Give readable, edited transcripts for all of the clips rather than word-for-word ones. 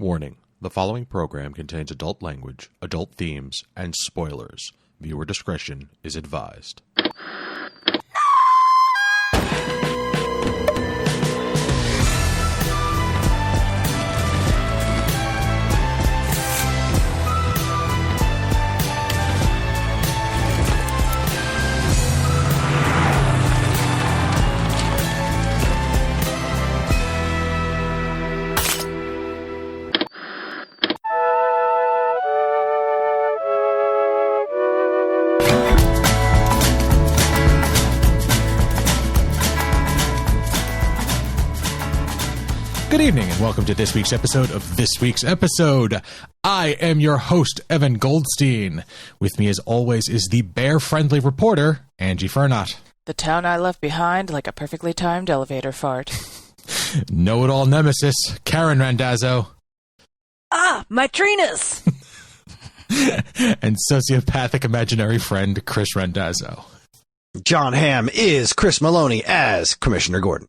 Warning, the following program contains adult language, adult themes, and spoilers. Viewer discretion is advised. Good evening and welcome to this week's episode of This Week's Episode. I am your host, Evan Goldstein. With me as always is the bear-friendly reporter, Angie Fernot. The town I left behind like a perfectly timed elevator fart. Know-it-all nemesis, Karen Randazzo. Ah, my Trinas! And sociopathic imaginary friend, Kris Randazzo. John Hamm is Chris Maloney as Commissioner Gordon.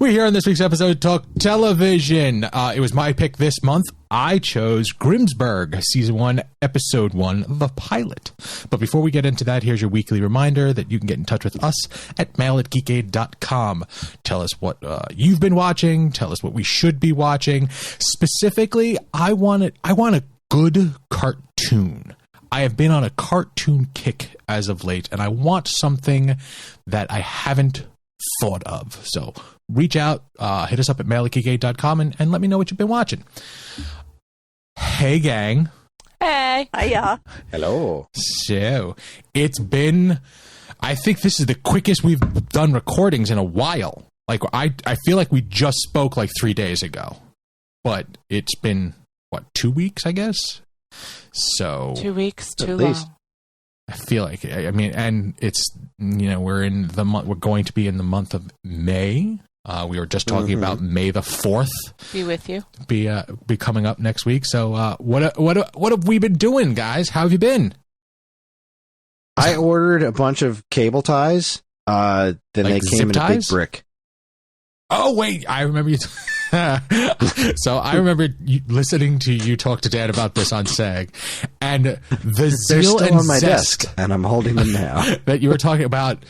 We're here on this week's episode to talk television. It was my pick this month. I chose Grimsburg, Season 1, Episode 1, the pilot. But before we get into that, here's your weekly reminder that you can get in touch with us at mail@geekade.com. Tell us what you've been watching. Tell us what we should be watching. Specifically, I want a good cartoon. I have been on a cartoon kick as of late, and I want something that I haven't thought of. So reach out, hit us up at mail@geekade.com and let me know what you've been watching. Hey, gang. Hey. Hiya. Hello. So it's been, I think this is the quickest we've done recordings in a while. Like, I feel like we just spoke like 3 days ago, but it's been, 2 weeks, I guess? So 2 weeks, too least. long. I feel like, I mean, and it's, we're in the month, we're going to be in the month of May. We were just talking about May the 4th. Be with you. Be coming up next week. So, what have we been doing, guys? How have you been? I ordered a bunch of cable ties. Then they came in a big brick. Oh, wait, I remember you. So I remember listening to you talk to Dad about this on SAG, and the They're zeal still and on my zest desk, and I'm holding them now. that you were talking about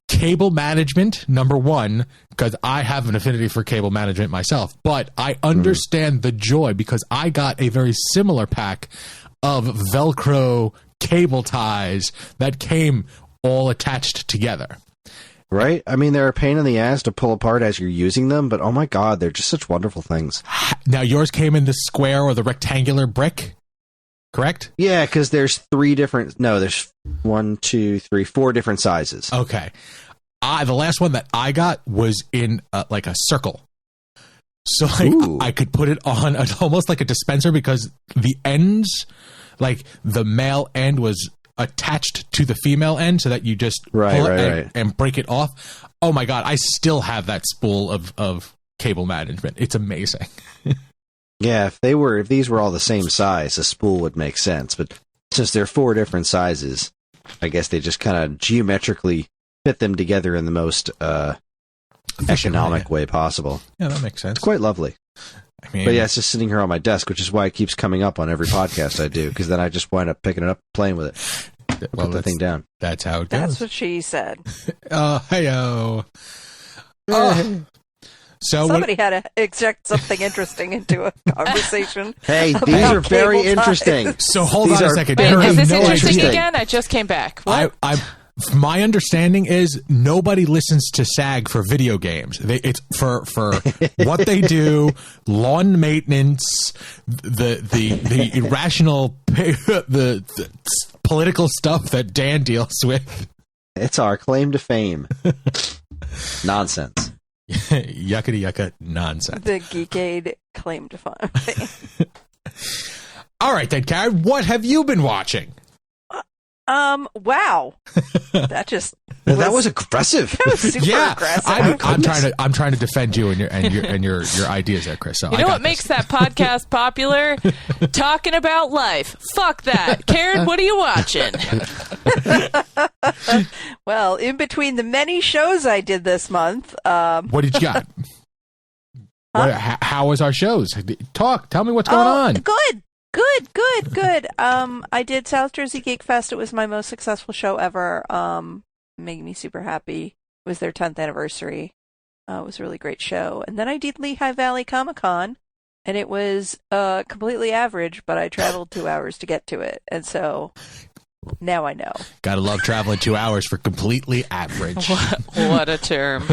cable management, number one, because I have an affinity for cable management myself, but I understand the joy because I got a very similar pack of Velcro cable ties that came all attached together. Right? I mean, they're a pain in the ass to pull apart as you're using them, but oh my god, they're just such wonderful things. Now, yours came in the square or the rectangular brick, correct? Yeah, because there's there's 4 different sizes. Okay. The last one that I got was in like a circle. So I could put it on almost like a dispenser because the ends, like the male end was attached to the female end so that you just pull it and break it off. Oh my god, I still have that spool of cable management. It's amazing. Yeah, if these were all the same size, a spool would make sense. But since they're 4 different sizes, I guess they just kind of geometrically fit them together in the most economic way possible. Yeah, that makes sense. It's quite lovely. I mean, but yeah, it's just sitting here on my desk, which is why it keeps coming up on every podcast I do, because then I just wind up picking it up, playing with it. Put the thing down. That's how it goes. That's what she said. Hey-o. So somebody had to inject something interesting into a conversation. Hey, these are very interesting. So hold on a second. Wait, is this no interesting idea. again? I just came back. What? My understanding is nobody listens to SAG for video games. It's for what they do, lawn maintenance, the irrational, the political stuff that Dan deals with. It's our claim to fame. Nonsense. Yuckity yucka nonsense. The Geekade claim to fame. All right then, Karen, what have you been watching? Wow. That was aggressive. That was super aggressive. I'm trying to defend you and your ideas there, Chris. So you know what makes that podcast popular? Talking about life. Fuck that. Karen, what are you watching? Well, in between the many shows I did this month, what did you got? How was our shows? Tell me what's going on. Good. I did South Jersey Geek Fest. It was my most successful show ever. Made me super happy. It was their 10th anniversary. It was a really great show. And then I did Lehigh Valley Comic Con, and it was completely average, but I traveled 2 hours to get to it. And so now I know. Gotta love traveling 2 hours for completely average. What a term.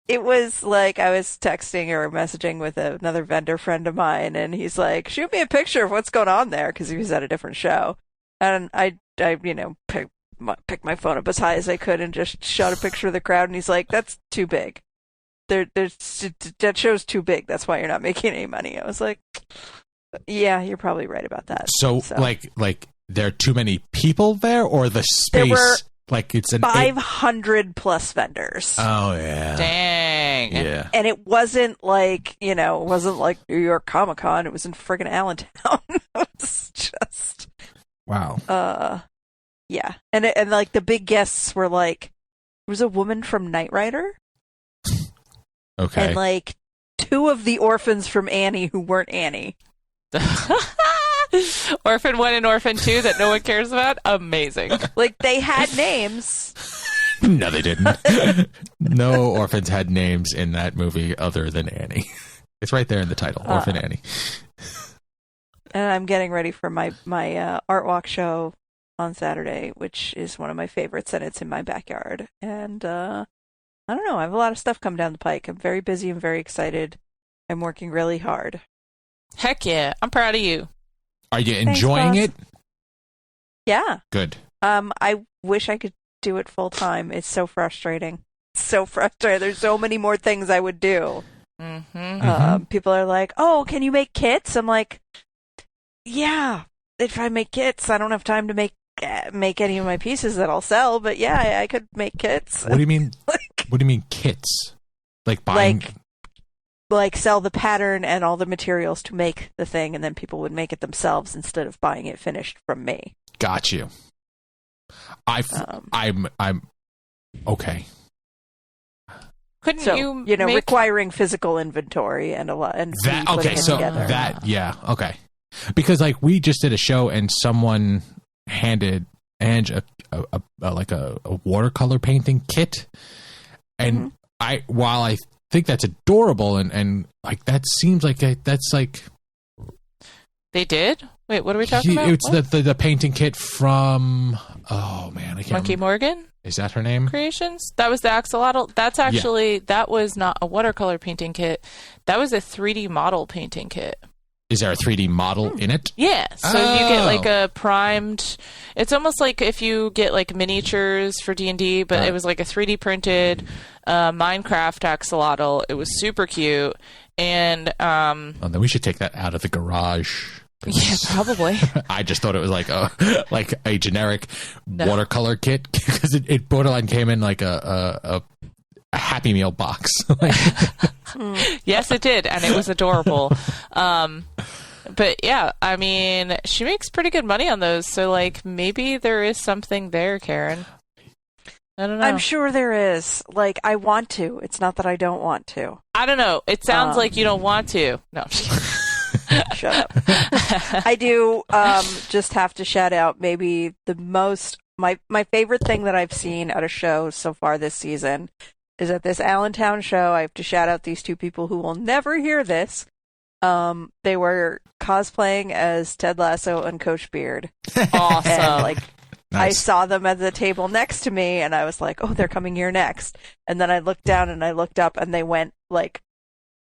It was like I was texting or messaging with another vendor friend of mine, and he's like, shoot me a picture of what's going on there, because he was at a different show. And I picked my phone up as high as I could and just shot a picture of the crowd, and he's like, that's too big. That show's too big. That's why you're not making any money. I was like, yeah, you're probably right about that. So. like there are too many people there, or the space... There were like it's an 500 plus vendors. Oh yeah. Dang. Yeah. And it wasn't like, it wasn't like New York Comic Con. It was in friggin' Allentown. It was just wow. Yeah. And like the big guests were like, there was a woman from Knight Rider. Okay. And like 2 of the orphans from Annie who weren't Annie. Orphan 1 and Orphan 2 that no one cares about. Amazing. Like they had names. No, they didn't. No orphans had names in that movie other than Annie. It's right there in the title, Orphan Annie. And I'm getting ready for my art walk show on Saturday, which is one of my favorites, and it's in my backyard. And I don't know, I have a lot of stuff coming down the pike. I'm very busy and very excited. I'm working really hard. Heck yeah. I'm proud of you. Are you enjoying it? Yeah. Good. I wish I could do it full time. It's so frustrating. There's so many more things I would do. Mm-hmm. People are like, oh, can you make kits? I'm like, yeah, if I make kits, I don't have time to make any of my pieces that I'll sell, but yeah, I could make kits. What do you mean? What do you mean kits? Like buying... Like sell the pattern and all the materials to make the thing, and then people would make it themselves instead of buying it finished from me. Got you. I'm okay. Couldn't you requiring physical inventory and a lot and that okay, so together. That yeah, okay. Because like we just did a show and someone handed Angie a watercolor painting kit, and while I think that's adorable and like that seems like that's like they did. Wait, what are we talking about? It's the painting kit from I can't Monkey remember. Morgan. Is that her name? Creations. That was the axolotl. That's actually that was not a watercolor painting kit. That was a 3D model painting kit. Is there a 3D model in it? Yeah. So you get like a primed. It's almost like if you get like miniatures for D&D, but it was like a 3D printed Minecraft axolotl. It was super cute, and then we should take that out of the garage. Yeah, probably. I just thought it was like a generic watercolor kit because it borderline came in like a Happy Meal box. Yes, it did, and it was adorable. But yeah, I mean, she makes pretty good money on those, so like maybe there is something there, Karen. I don't know. I'm sure there is. Like, I want to. It's not that I don't want to. I don't know. It sounds like you don't want to. No. Shut up. I do just have to shout out maybe my favorite thing that I've seen at a show so far this season is at this Allentown show. I have to shout out these 2 people who will never hear this. They were cosplaying as Ted Lasso and Coach Beard. Awesome. And, like, nice. I saw them at the table next to me, and I was like, oh, they're coming here next. And then I looked down and I looked up, and they went, like,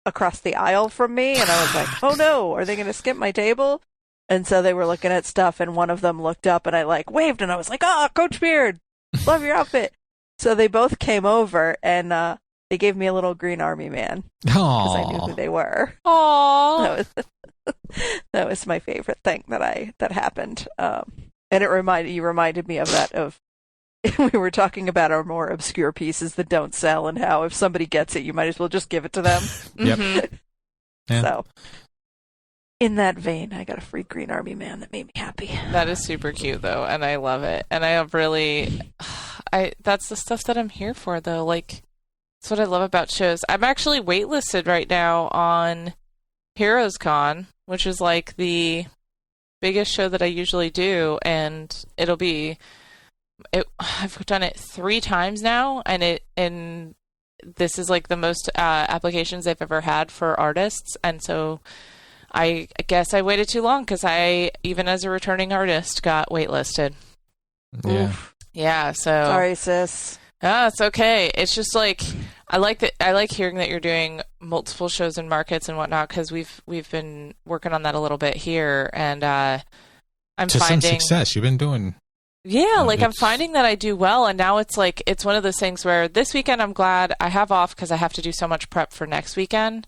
across the aisle from me, and I was like, oh no, are they going to skip my table? And so they were looking at stuff, and one of them looked up, and I, like, waved, and I was like, oh, Coach Beard, love your outfit. So they both came over, and they gave me a little green army man. Because I knew who they were. Aww. That was my favorite thing that happened. And you reminded me of that we were talking about our more obscure pieces that don't sell and how if somebody gets it, you might as well just give it to them. Yep. Yeah. So, in that vein, I got a free Green Army man that made me happy. That is super cute, though, and I love it. And I have really... that's the stuff that I'm here for, though. Like, That's what I love about shows. I'm actually waitlisted right now on Heroes Con, which is like the biggest show that I usually do, and I've done it 3 times now, and this is like the most applications they've ever had for artists, and so I guess I waited too long because I, even as a returning artist, got waitlisted. Yeah. Oof. Yeah, so Sorry, sis. it's okay. It's just like I like hearing that you're doing multiple shows and markets and whatnot, because we've been working on that a little bit here, and I'm To finding some success. You've been doing. Yeah, like I'm finding that I do well, and now it's like it's one of those things where this weekend I'm glad I have off because I have to do so much prep for next weekend,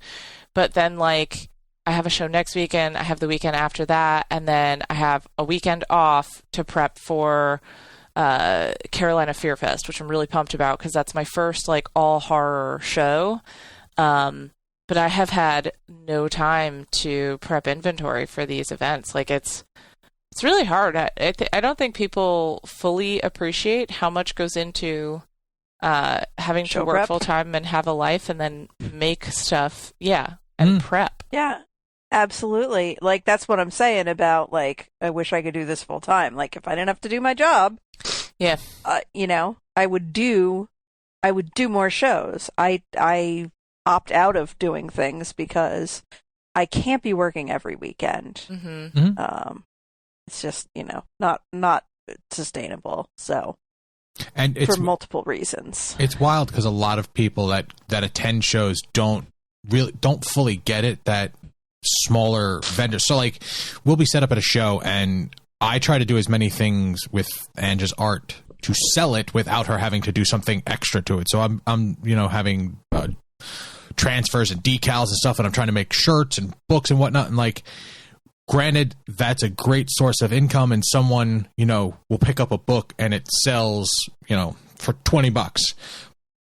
but then like I have a show next weekend, I have the weekend after that, and then I have a weekend off to prep for Carolina Fear Fest, which I'm really pumped about because that's my first like all horror show. But I have had no time to prep inventory for these events. Like it's really hard. I don't think people fully appreciate how much goes into having Show to work prep. full time and have a life and then make stuff. Yeah, and prep. Yeah, absolutely. Like, that's what I'm saying about, like, I wish I could do this full time. Like, if I didn't have to do my job, Yeah. I would do more shows. I opt out of doing things because I can't be working every weekend. Mm-hmm. It's just, not sustainable. So, And it's for multiple reasons. It's wild because a lot of people that attend shows don't fully get it, that smaller vendors. So like we'll be set up at a show and I try to do as many things with Angie's art to sell it without her having to do something extra to it. So I'm having transfers and decals and stuff, and I'm trying to make shirts and books and whatnot. And like, granted, that's a great source of income, and someone, will pick up a book and it sells, for $20.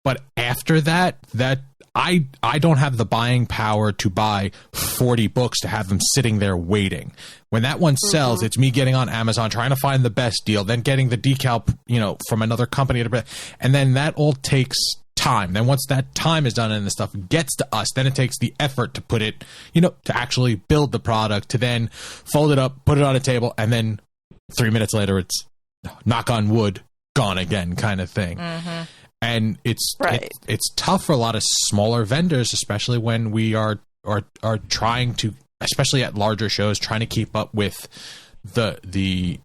But after that I don't have the buying power to buy 40 books to have them sitting there waiting. When that one sells, it's me getting on Amazon, trying to find the best deal, then getting the decal, from another company, and then that all takes time. Then once that time is done and the stuff gets to us, then it takes the effort to put it, to actually build the product, to then fold it up, put it on a table, and then 3 minutes later, it's knock on wood, gone again kind of thing. Mm-hmm. And it's tough for a lot of smaller vendors, especially when we are trying to, especially at larger shows, trying to keep up with the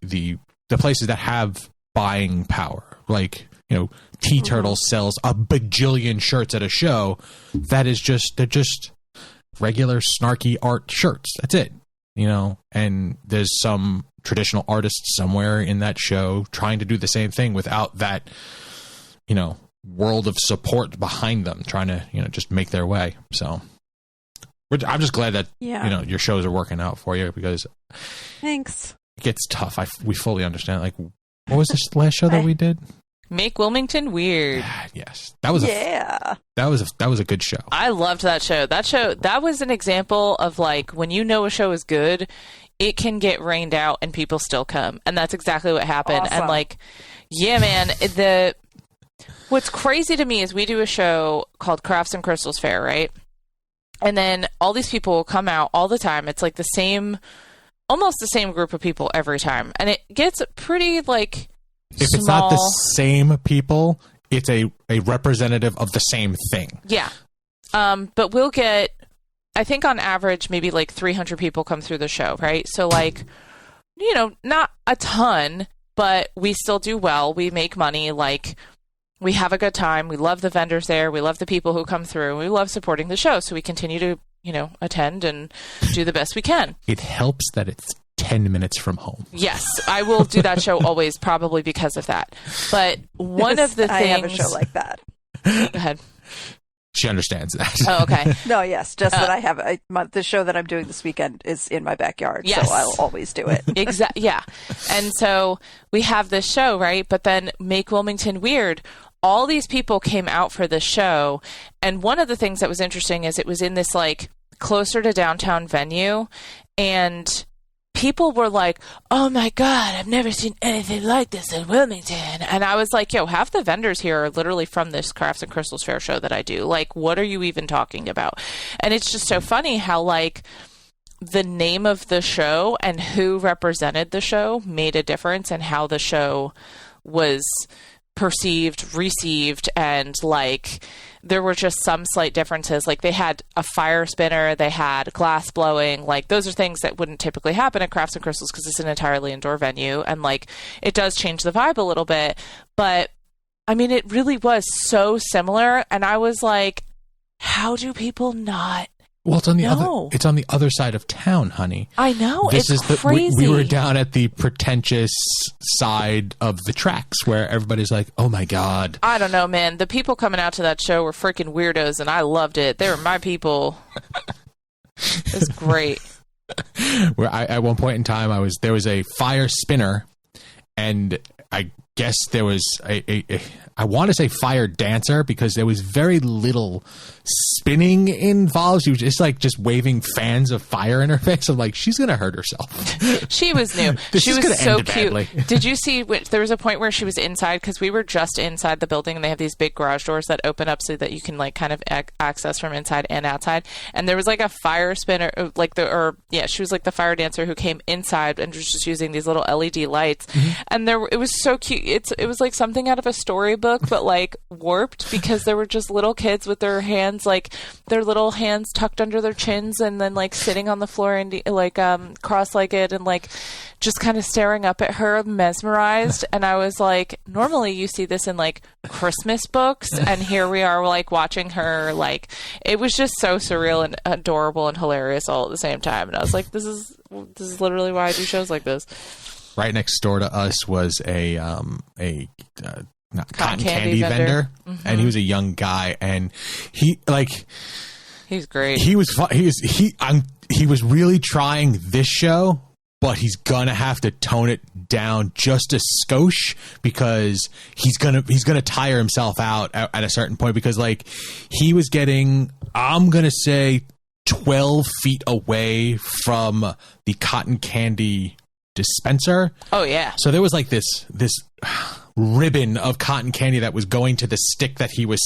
places that have buying power. Like, Tea Turtle sells a bajillion shirts at a show. They're just regular snarky art shirts. That's it. And there's some traditional artists somewhere in that show trying to do the same thing without that, world of support behind them, trying to, just make their way. So I'm just glad that, your shows are working out for you, because Thanks. it gets tough. We fully understand. Like, what was this last show that we did? Make Wilmington Weird. Yes. That was a good show. I loved that show. That was an example of like, when a show is good, it can get rained out and people still come. And that's exactly what happened. Awesome. And like, yeah, man, what's crazy to me is we do a show called Crafts and Crystals Fair, right? And then all these people will come out all the time. It's like almost the same group of people every time. And it gets pretty like If it's not the same people, it's a representative of the same thing. Yeah. But we'll get, I think on average, maybe like 300 people come through the show, right? So like, not a ton, but we still do well. We make money. Like, we have a good time. We love the vendors there. We love the people who come through. We love supporting the show. So we continue to, attend and do the best we can. It helps that it's 10 minutes from home. Yes, I will do that show always, probably because of that. But one of the things... I have a show like that. Go ahead. She understands that. Oh, okay. No, yes, just that I have the show that I'm doing this weekend is in my backyard, Yes. so I'll always do it. Exactly. Yeah. And so we have this show, right? But then Make Wilmington Weird, all these people came out for this show. And one of the things that was interesting is it was in this like closer to downtown venue, and people were like, oh my God, I've never seen anything like this in Wilmington. And I was like, yo, half the vendors here are literally from this Crafts and Crystals Fair show that I do. Like, what are you even talking about? And it's just so funny how, like, the name of the show and who represented the show made a difference in how the show was perceived, received, and like there were just some slight differences. Like they had a fire spinner, they had glass blowing, like those are things that wouldn't typically happen at Crafts and Crystals because it's an entirely indoor venue, and like it does change the vibe a little bit. But I mean, it really was so similar, and I was like, how do people not? Well, it's on the other side of town, honey. I know. This it's is crazy. We were down at the pretentious side of the tracks where everybody's like, "Oh my God." I don't know, man. The people coming out to that show were freaking weirdos, and I loved it. They were my people. It was great. Where at one point in time, there was a fire spinner, and I guess there was I want to say fire dancer because there was very little spinning involved. She was just waving fans of fire in her face. I'm like, she's gonna hurt herself. She was new. She was so cute. Badly. Did you see? There was a point where she was inside because we were just inside the building, and they have these big garage doors that open up so that you can like kind of access from inside and outside. And there was like a fire spinner, she was like the fire dancer who came inside and was just using these little LED lights. Mm-hmm. And it was so cute. It was like something out of a storybook, but like warped because there were just little kids with their hands, like their little hands tucked under their chins, and then like sitting on the floor and like cross-legged and like just kind of staring up at her, mesmerized. And I was like, normally you see this in like Christmas books, and here we are like watching her. Like it was just so surreal and adorable and hilarious all at the same time. And I was like, this is literally why I do shows like this. Right next door to us was a cotton candy vendor. Mm-hmm. And he was a young guy, and he's great. He was really trying this show, but he's gonna have to tone it down just a skosh because he's gonna tire himself out at a certain point, because like he was getting, I'm gonna say 12 feet away from the cotton candy dispenser. Oh yeah. So there was like this ribbon of cotton candy that was going to the stick that he was,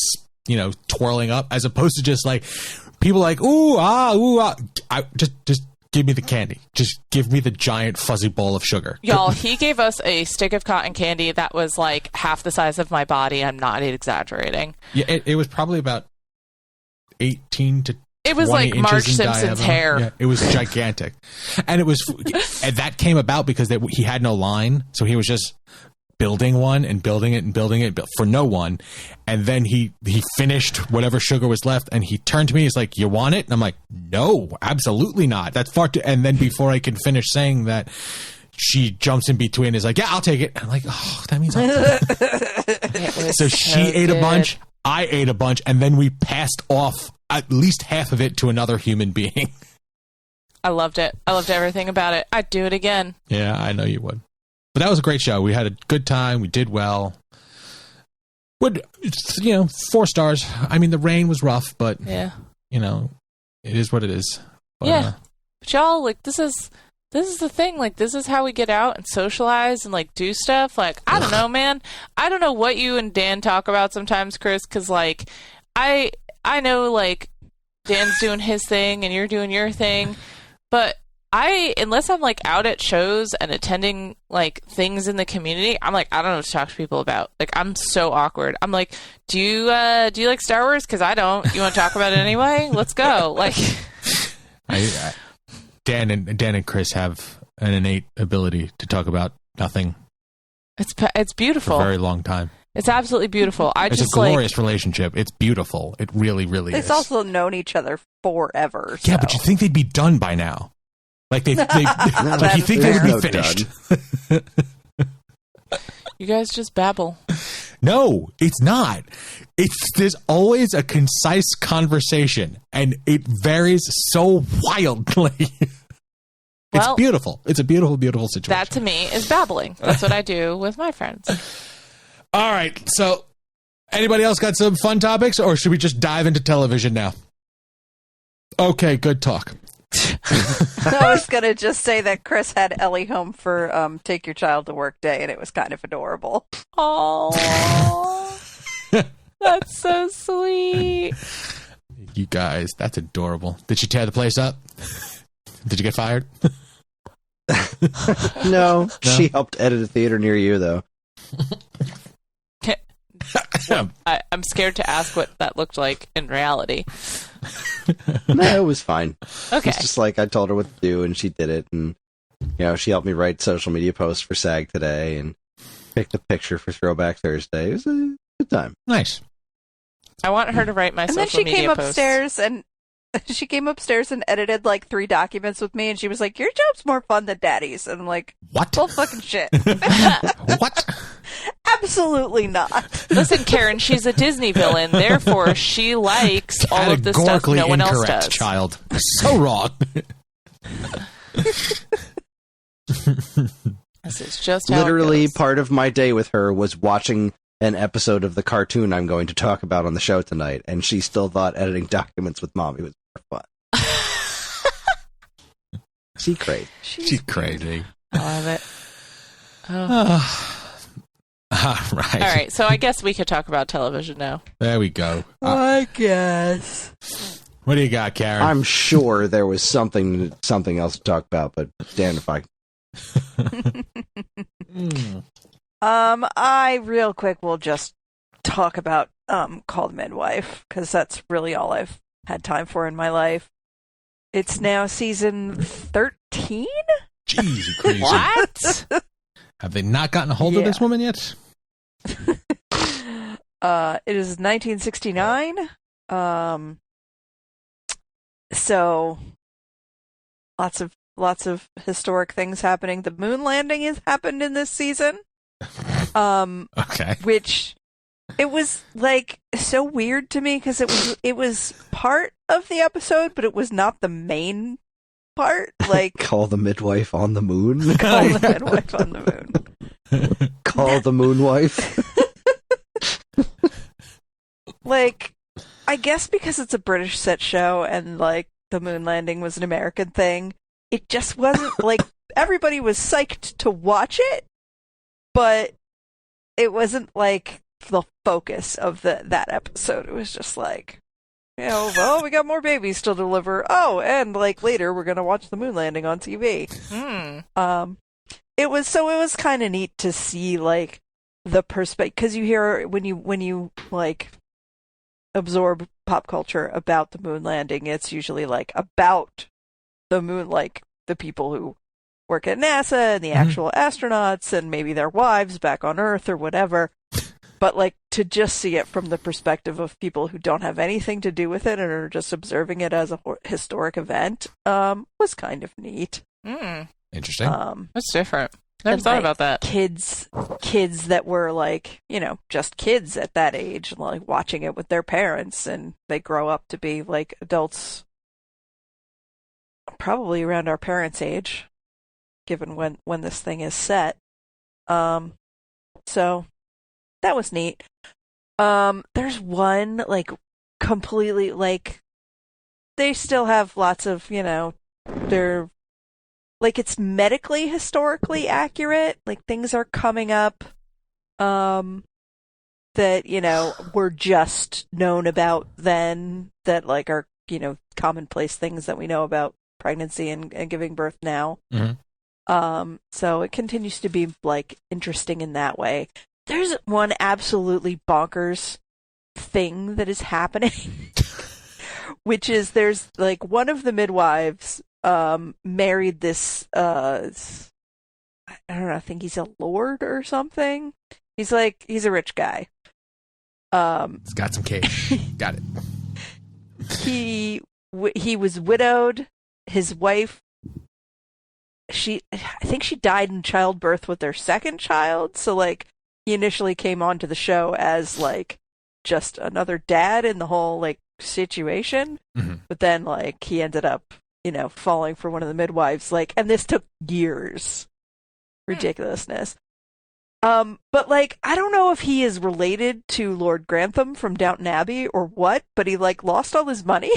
twirling up, as opposed to just like people like, ooh, ah. Just give me the candy. Just give me the giant fuzzy bowl of sugar. Y'all, he gave us a stick of cotton candy that was like half the size of my body. I'm not exaggerating. Yeah, it was probably about 18 to It was like Marge Simpson's hair. Yeah, it was gigantic. And and that came about because he had no line. So he was just building one and building it for no one. And then he finished whatever sugar was left, and he turned to me. He's like, "You want it?" And I'm like, "No, absolutely not. That's far too." And then before I can finish saying that, she jumps in between and is like, "Yeah, I'll take it." And I'm like, "Oh, that means I'll take it." So she ate a bunch, I ate a bunch, and then we passed off at least half of it to another human being. I loved it. I loved everything about it. I'd do it again. Yeah, I know you would. But that was a great show. We had a good time. We did well. 4 stars. I mean, the rain was rough, but yeah, it is what it is. But, yeah. But y'all, like, this is the thing. Like, this is how we get out and socialize and like do stuff. Like, I don't know, man. I don't know what you and Dan talk about sometimes, Chris, because like I know like Dan's doing his thing and you're doing your thing, but unless I'm like out at shows and attending like things in the community, I'm like, I don't know what to talk to people about. Like, I'm so awkward. I'm like, do you like Star Wars? Because I don't. You want to talk about it anyway? Let's go. Like, Dan and Chris have an innate ability to talk about nothing. It's beautiful. For a very long time. It's absolutely beautiful. It's a glorious relationship. It's beautiful. It really, really is. They've also known each other forever. Yeah, but you think they'd be done by now? Like like you think they would be finished? You guys just babble. No, it's not. There's always a concise conversation, and it varies so wildly. It's beautiful. It's a beautiful, beautiful situation. That to me is babbling. That's what I do with my friends. All right. So, anybody else got some fun topics, or should we just dive into television now? Okay, good talk. I was going to just say that Kris had Ellie home for Take Your Child to Work Day, and it was kind of adorable. Oh, that's so sweet. You guys, that's adorable. Did she tear the place up? Did you get fired? No, she helped edit a theater near you, though. I'm scared to ask what that looked like in reality. No, it was fine. Okay. It's just like I told her what to do, and she did it. And, she helped me write social media posts for SAG today and picked a picture for Throwback Thursday. It was a good time. Nice. I want her to write my social media posts. She came upstairs and edited like 3 documents with me, and she was like, "Your job's more fun than Daddy's." And I'm like, "What? Well, fucking shit." What? Absolutely not. Listen, Karen, she's a Disney villain, therefore she likes all of the stuff no one else does. Child, so wrong. This is just how literally it goes. part of my day with her was watching an episode of the cartoon I'm going to talk about on the show tonight, and she still thought editing documents with Mommy was more fun. She's crazy. She's crazy. I love it. Oh. All right. All right, so I guess we could talk about television now. There we go. I guess. What do you got, Karen? I'm sure there was something else to talk about, but damn if I... I real quick will just talk about Called Midwife, because that's really all I've had time for in my life. It's now season 13? Jeez, you crazy. What? Have they not gotten a hold of this woman yet? It is 1969. So lots of historic things happening. The moon landing has happened in this season. Okay. Which it was like so weird to me because it was part of the episode, but it was not the main part. Like Call the midwife on the moon. Call the midwife on the moon. Call the moonwife. Like, I guess because it's a British set show and like the moon landing was an American thing, it just wasn't like everybody was psyched to watch it, but it wasn't like the focus of that episode. It was just like, well, we got more babies to deliver. Oh, and like later we're gonna watch the moon landing on TV. It was kind of neat to see like the perspective, because you hear when you like absorb pop culture about the moon landing, it's usually like about the moon, like the people who work at NASA and the actual astronauts and maybe their wives back on Earth or whatever. But like to just see it from the perspective of people who don't have anything to do with it and are just observing it as a historic event was kind of neat. Interesting. That's different. Never thought about that. Kids that were like, just kids at that age, like watching it with their parents, and they grow up to be like adults probably around our parents' age, given when this thing is set. So that was neat. There's one like completely like they still have lots of, they're like it's medically historically accurate. Like things are coming up that, were just known about then, that like are, commonplace things that we know about pregnancy and giving birth now. So it continues to be like interesting in that way. There's one absolutely bonkers thing that is happening, which is there's like one of the midwives married this I don't know, I think he's a lord or something. He's a rich guy. He's got some cash. Got it. He was widowed. His wife, I think she died in childbirth with their second child. So like he initially came onto the show as like just another dad in the whole like situation, but then like he ended up falling for one of the midwives, like, and this took years. Ridiculousness. But like, I don't know if he is related to Lord Grantham from Downton Abbey or what, but he like lost all his money.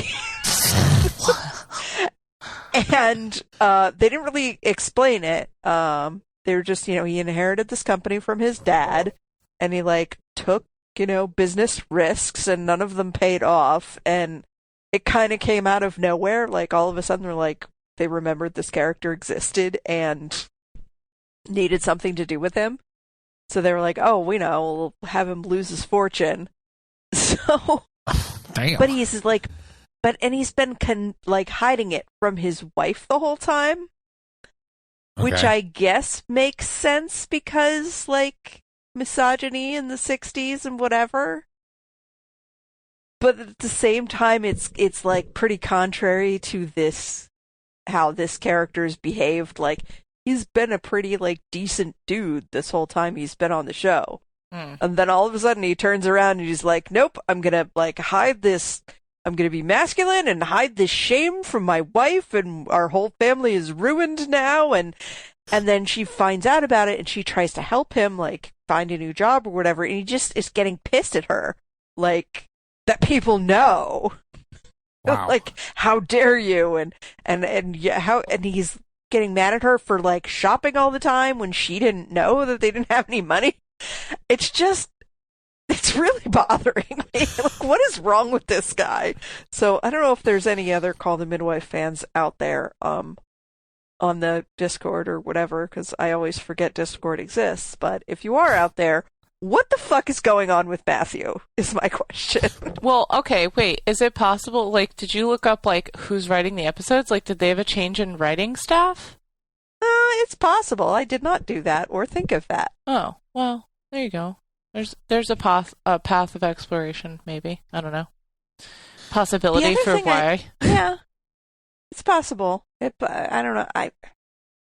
And they didn't really explain it. They were just, he inherited this company from his dad, and he like took, business risks, and none of them paid off. And it kind of came out of nowhere. Like all of a sudden, they're like, they remembered this character existed and needed something to do with him. So they were like, oh, we know, we'll have him lose his fortune. So, Damn. but he's like, and he's been hiding it from his wife the whole time, which Okay. I guess makes sense because like misogyny in the 60s and whatever. But at the same time, it's like pretty contrary to this, how this character's behaved. Like, he's been a pretty like decent dude this whole time he's been on the show. And then all of a sudden he turns around and he's like, nope, I'm gonna like hide this. I'm gonna be masculine and hide this shame from my wife, and our whole family is ruined now. And then she finds out about it and she tries to help him like find a new job or whatever. And he just is getting pissed at her, like that people know. Wow. Like, how dare you? And yeah, and he's getting mad at her for like shopping all the time when she didn't know that they didn't have any money. It's really bothering me. Like, what is wrong with this guy? So I don't know if there's any other Call the Midwife fans out there on the Discord or whatever, because I always forget Discord exists. But if you are out there, what the fuck is going on with Matthew is my question. Well, okay, wait. Is it possible, like, did you look up, like, who's writing the episodes? Like, did they have a change in writing staff? It's possible. I did not do that or think of that. Oh, well, there you go. There's a path of exploration, maybe. I don't know. Possibility for why. Yeah, it's possible. I don't know. I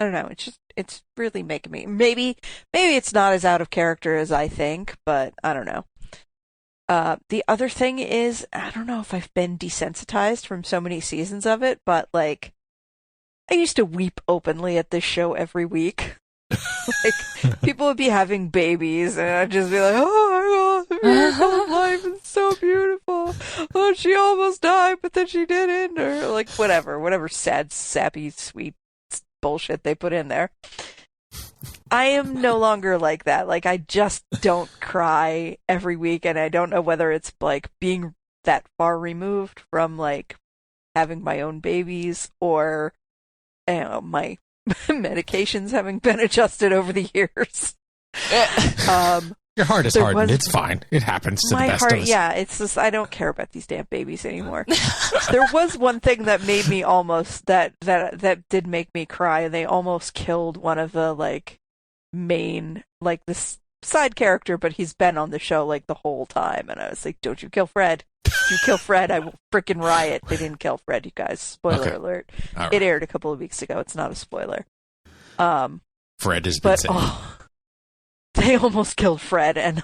don't know. It's really making me. Maybe it's not as out of character as I think, but I don't know. The other thing is, I don't know if I've been desensitized from so many seasons of it, but like, I used to weep openly at this show every week. Like, people would be having babies, and I'd just be like, oh my god, the miracle of life is so beautiful. Oh, she almost died, but then she didn't, or like whatever sad, sappy, sweet bullshit they put in there. I am no longer like that. Like, I just don't cry every week, and I don't know whether it's like being that far removed from like having my own babies, or my medications having been adjusted over the years. Your heart is hardened. It's fine. It happens to the best of us. Yeah, it's just, I don't care about these damn babies anymore. There was one thing that made me almost, that did make me cry. They almost killed one of the like main, like this side character, but he's been on the show like the whole time, and I was like, don't you kill Fred. If you kill Fred, I will freaking riot. They didn't kill Fred, you guys. Spoiler alert. Right. It aired a couple of weeks ago. It's not a spoiler. Fred has been saved. They almost killed Fred, and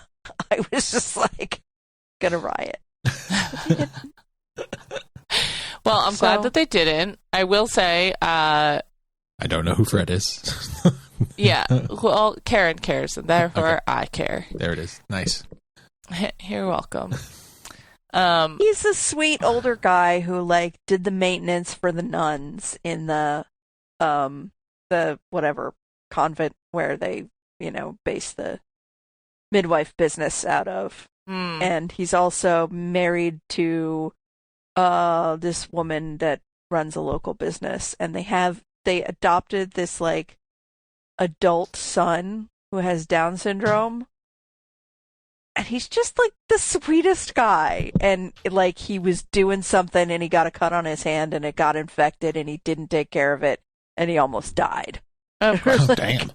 I was just like, gonna riot. Well, I'm glad that they didn't. I will say, I don't know who Fred is. Yeah, well, Karen cares, and therefore I care. There it is. Nice. You're welcome. He's a sweet older guy who like did the maintenance for the nuns in the whatever convent where they, base the midwife business out of. And he's also married to this woman that runs a local business, and they adopted this like adult son who has Down syndrome. And he's just like the sweetest guy. And like, he was doing something and he got a cut on his hand and it got infected and he didn't take care of it and he almost died. Oh, like, damn.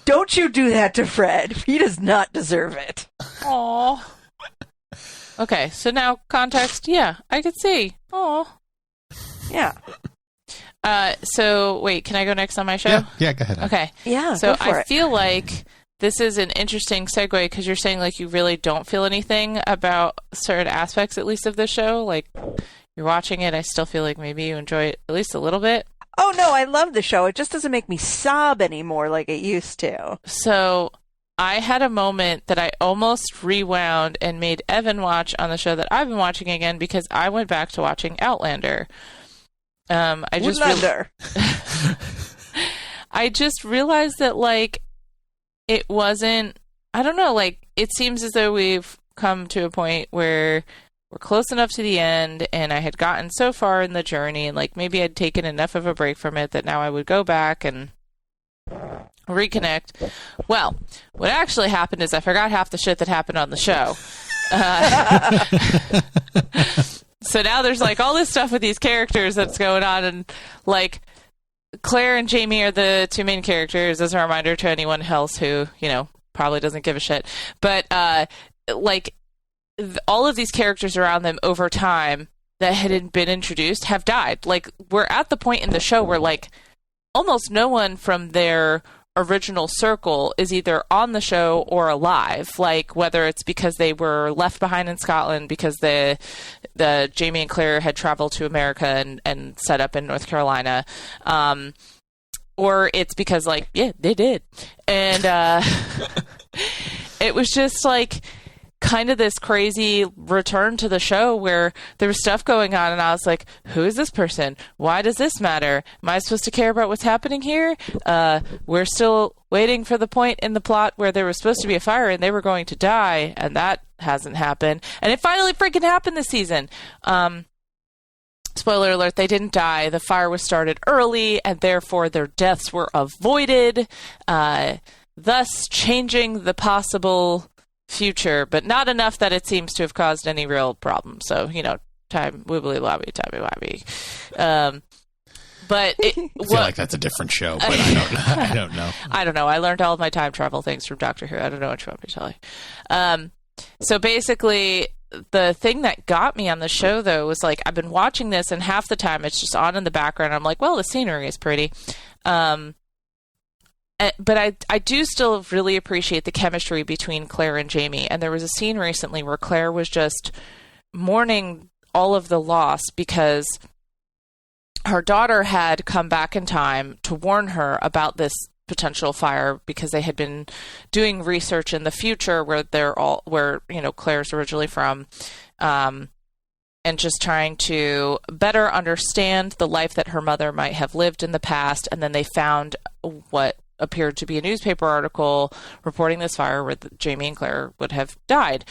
Don't you do that to Fred. He does not deserve it. Aww. Okay, so now context. Yeah, I could see. Aww. Yeah. So wait, can I go next on my show? Yeah, go ahead. Okay. Yeah. So I feel like this is an interesting segue because you're saying like you really don't feel anything about certain aspects, at least of the show. Like, you're watching it, I still feel like maybe you enjoy it at least a little bit. Oh no, I love the show. It just doesn't make me sob anymore like it used to. So I had a moment that I almost rewound and made Evan watch on the show that I've been watching again because I went back to watching Outlander. I just realized that, like, it wasn't, I don't know, like, it seems as though we've come to a point where we're close enough to the end, and I had gotten so far in the journey, and, like, maybe I'd taken enough of a break from it that now I would go back and reconnect. Well, what actually happened is I forgot half the shit that happened on the show. So now there's, like, all this stuff with these characters that's going on, and, like, Claire and Jamie are the two main characters, as a reminder to anyone else who, you know, probably doesn't give a shit. But, like, all of these characters around them over time that hadn't been introduced have died. Like, we're at the point in the show where, like, almost no one from their original circle is either on the show or alive, like whether it's because they were left behind in Scotland because the Jamie and Claire had traveled to America and set up in North Carolina, or it's because, like, yeah, they did. And it was just, like, kind of this crazy return to the show where there was stuff going on, and I was like, who is this person? Why does this matter? Am I supposed to care about what's happening here? We're still waiting for the point in the plot where there was supposed to be a fire and they were going to die, and that hasn't happened. And it finally freaking happened this season. Spoiler alert, they didn't die. The fire was started early, and therefore their deaths were avoided, thus changing the possible future, but not enough that it seems to have caused any real problem. So, you know, time wibbly wobbly, timey wobby. But I feel like that's a different show, but I don't know. I don't know. I learned all of my time travel things from Doctor Who. I don't know what you want me to tell you. So basically, the thing that got me on the show, though, was, like, I've been watching this, and half the time it's just on in the background. I'm like, well, the scenery is pretty. But I do still really appreciate the chemistry between Claire and Jamie. And there was a scene recently where Claire was just mourning all of the loss because her daughter had come back in time to warn her about this potential fire because they had been doing research in the future where you know, Claire's originally from, and just trying to better understand the life that her mother might have lived in the past. And then they found what appeared to be a newspaper article reporting this fire where Jamie and Claire would have died.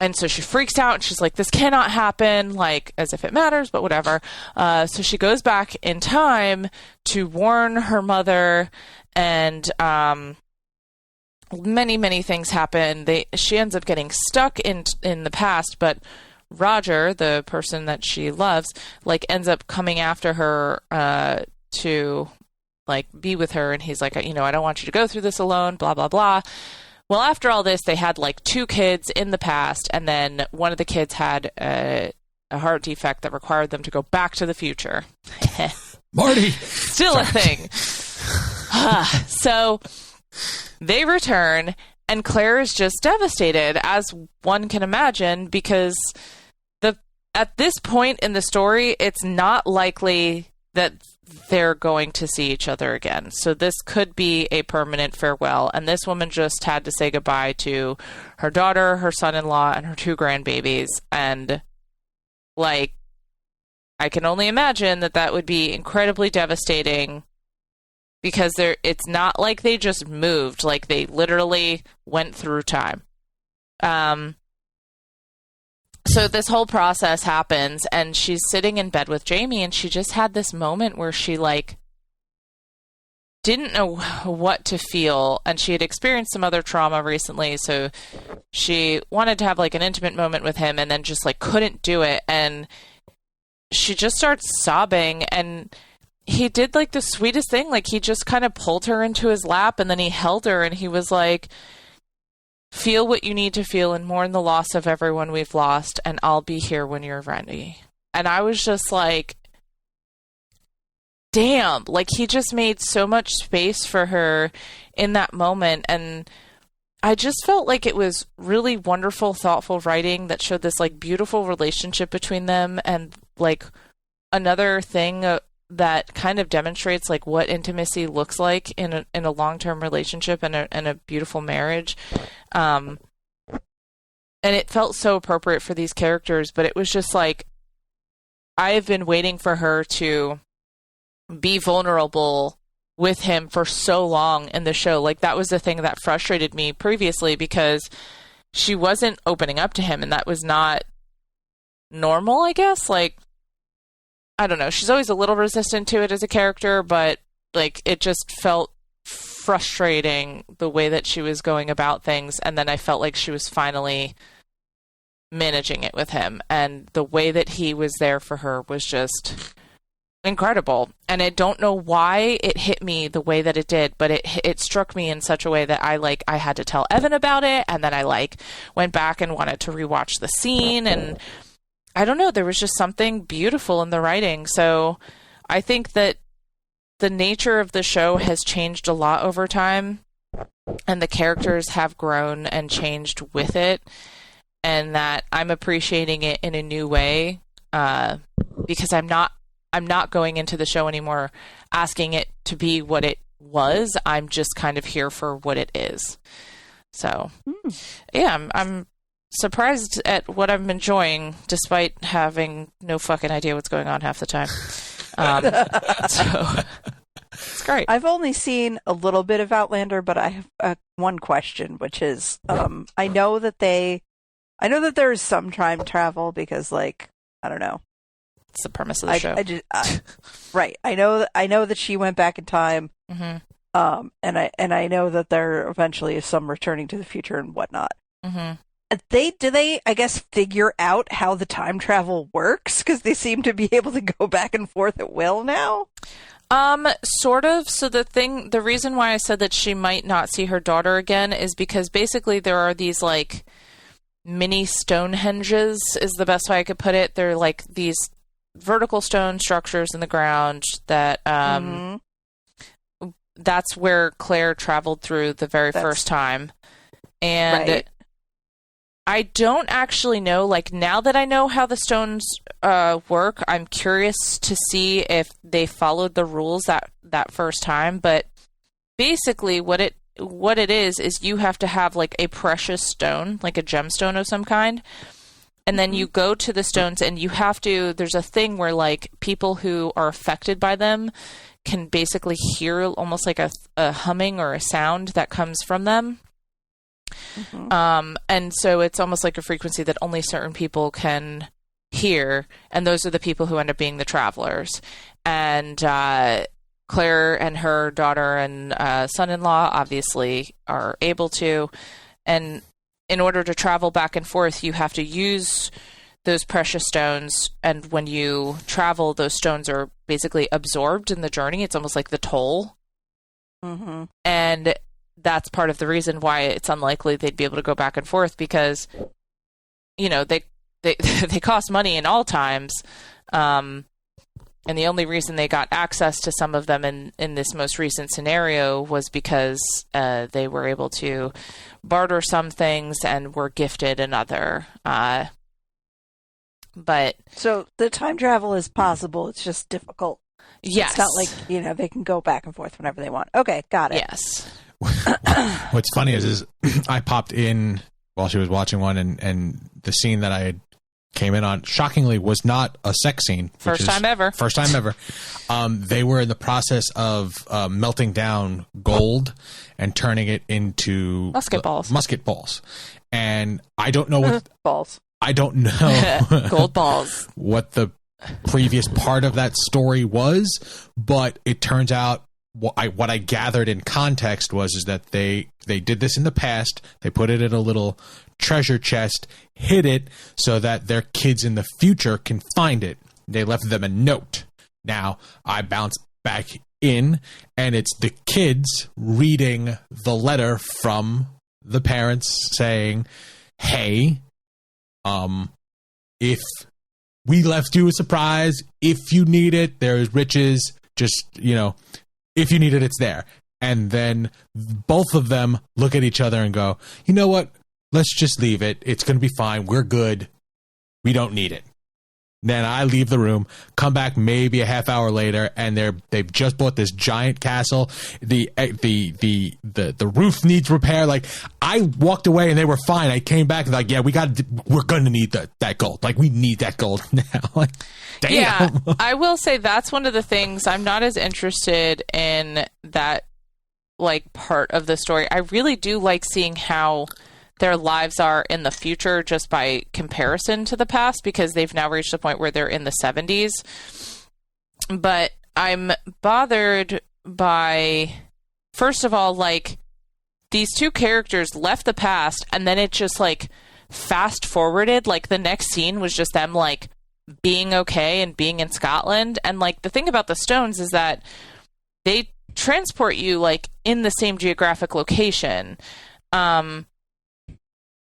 And so she freaks out and she's like, this cannot happen, like, as if it matters, but whatever. So she goes back in time to warn her mother, and many, many things happen. She ends up getting stuck in the past, but Roger, the person that she loves, like, ends up coming after her to, like, be with her, and he's like, you know, I don't want you to go through this alone, blah, blah, blah. Well, after all this, they had, like, 2 kids in the past, and then one of the kids had a heart defect that required them to go back to the future. Marty! Still Sorry. A thing. So they return, and Claire is just devastated, as one can imagine, because at this point in the story, it's not likely that they're going to see each other again. So this could be a permanent farewell. And this woman just had to say goodbye to her daughter, her son-in-law, and her 2 grandbabies. And, like, I can only imagine that would be incredibly devastating, because it's not like they just moved. Like, they literally went through time. So this whole process happens, and she's sitting in bed with Jamie, and she just had this moment where she, like, didn't know what to feel, and she had experienced some other trauma recently, so she wanted to have, like, an intimate moment with him, and then just, like, couldn't do it, and she just starts sobbing, and he did, like, the sweetest thing. Like, he just kind of pulled her into his lap, and then he held her, and he was like, feel what you need to feel and mourn the loss of everyone we've lost, and I'll be here when you're ready. And I was just like, damn, like, he just made so much space for her in that moment. And I just felt like it was really wonderful, thoughtful writing that showed this, like, beautiful relationship between them. And, like, another thing that kind of demonstrates, like, what intimacy looks like in a long-term relationship and a beautiful marriage. And it felt so appropriate for these characters, but it was just like, I've been waiting for her to be vulnerable with him for so long in the show. Like, that was the thing that frustrated me previously, because she wasn't opening up to him, and that was not normal, I guess. Like, I don't know. She's always a little resistant to it as a character, but, like, it just felt frustrating the way that she was going about things. And then I felt like she was finally managing it with him, and the way that he was there for her was just incredible. And I don't know why it hit me the way that it did, but it struck me in such a way that I had to tell Evan about it, and then I went back and wanted to rewatch the scene, and I don't know, there was just something beautiful in the writing. So I think that the nature of the show has changed a lot over time, and the characters have grown and changed with it, and that I'm appreciating it in a new way, because I'm not going into the show anymore asking it to be what it was. I'm just kind of here for what it is. So, yeah, I'm surprised at what I'm enjoying, despite having no fucking idea what's going on half the time. So it's great. I've only seen a little bit of Outlander, but I have one question, which is, I know that there's some time travel because, like, I don't know. It's the premise of the show. Right. I know that she went back in time. Mm-hmm. And I know that there eventually is some returning to the future and whatnot. Mm-hmm. Do they, I guess, figure out how the time travel works? Because they seem to be able to go back and forth at will now. Sort of. So the reason why I said that she might not see her daughter again is because basically there are these, like, mini Stonehenges is the best way I could put it. They're like these vertical stone structures in the ground that, that's where Claire traveled through the very first time. And right. I don't actually know, like, now that I know how the stones work, I'm curious to see if they followed the rules that first time. But basically what it is you have to have, like, a precious stone, like a gemstone of some kind. And then you go to the stones and you have to, there's a thing where, like, people who are affected by them can basically hear almost like a humming or a sound that comes from them. Mm-hmm. And so it's almost like a frequency that only certain people can hear. And those are the people who end up being the travelers. And Claire and her daughter and son-in-law obviously are able to. And in order to travel back and forth, you have to use those precious stones. And when you travel, those stones are basically absorbed in the journey. It's almost like the toll. Mm-hmm. And that's part of the reason why it's unlikely they'd be able to go back and forth, because, you know, they cost money in all times. And the only reason they got access to some of them in this most recent scenario was because they were able to barter some things and were gifted another. But so the time travel is possible. It's just difficult. Yes. It's not like, you know, they can go back and forth whenever they want. Okay, got it. Yes. What's funny is I popped in while she was watching one, and the scene that I came in on, shockingly, was not a sex scene. First time ever. They were in the process of melting down gold and turning it into musket balls. And I don't know what balls. I don't know gold balls. What the previous part of that story was, but it turns out what I gathered in context is that they did this in the past. They put it in a little treasure chest, hid it so that their kids in the future can find it. They left them a note. Now I bounce back in, and it's the kids reading the letter from the parents saying, "Hey, if we left you a surprise, if you need it, there's riches. Just, you know, if you need it, it's there." And then both of them look at each other and go, "You know what? Let's just leave it. It's going to be fine. We're good. We don't need it." Then I leave the room, come back maybe a half hour later, and they've just bought this giant castle. The roof needs repair. Like, I walked away and they were fine. I came back and like, yeah, we're gonna need that gold. Like, we need that gold now. Like, damn. Yeah, I will say that's one of the things I'm not as interested in, that like part of the story. I really do like seeing how their lives are in the future just by comparison to the past, because they've now reached the point where they're in the 70s. But I'm bothered by, first of all, like, these two characters left the past and then it just like fast forwarded. Like, the next scene was just them like being okay and being in Scotland. And like, the thing about the stones is that they transport you like in the same geographic location.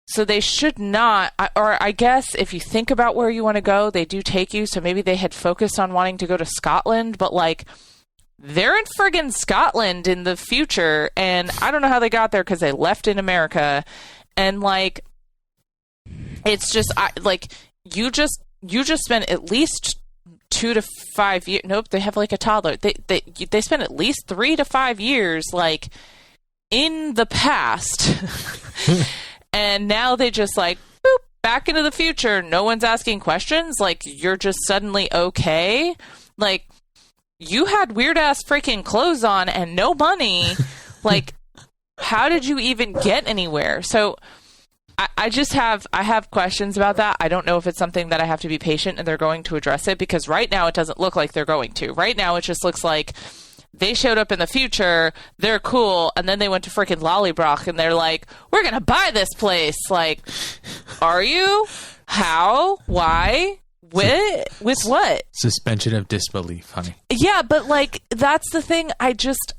So they should not, or I guess if you think about where you want to go, they do take you. So maybe they had focused on wanting to go to Scotland, but like, they're in friggin' Scotland in the future. And I don't know how they got there, because they left in America. And like, it's just, you just spent at least 2 to 5 years. Nope, they have like a toddler. They spent at least 3 to 5 years like in the past. And now they just like, boop, back into the future. No one's asking questions. Like, you're just suddenly okay. Like, you had weird ass freaking clothes on and no money. Like, how did you even get anywhere? So I have questions about that. I don't know if it's something that I have to be patient and they're going to address it, because right now it doesn't look like they're going to. Right now it just looks like they showed up in the future, they're cool, and then they went to freaking Lollybrock and they're like, we're going to buy this place. Like, are you? How? Why? With what? Suspension of disbelief, honey. Yeah, but like, that's the thing.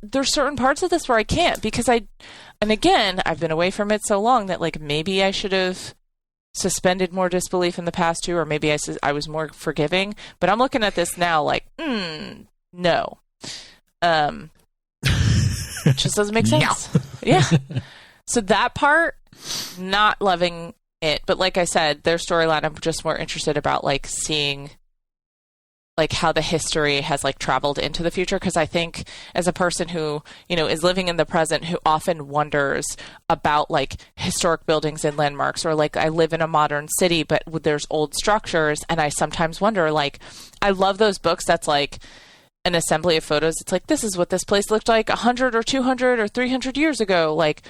There's certain parts of this where I can't, because and again, I've been away from it so long that like, maybe I should have suspended more disbelief in the past too, or maybe I was more forgiving. But I'm looking at this now like, no. It just doesn't make sense. Yeah. So that part, not loving it. But like I said, their storyline, I'm just more interested about like seeing like how the history has like traveled into the future. Because I think as a person who, you know, is living in the present, who often wonders about like historic buildings and landmarks, or like, I live in a modern city, but there's old structures. And I sometimes wonder, like, I love those books that's like an assembly of photos. It's like, this is what this place looked like 100 or 200 or 300 years ago. Like,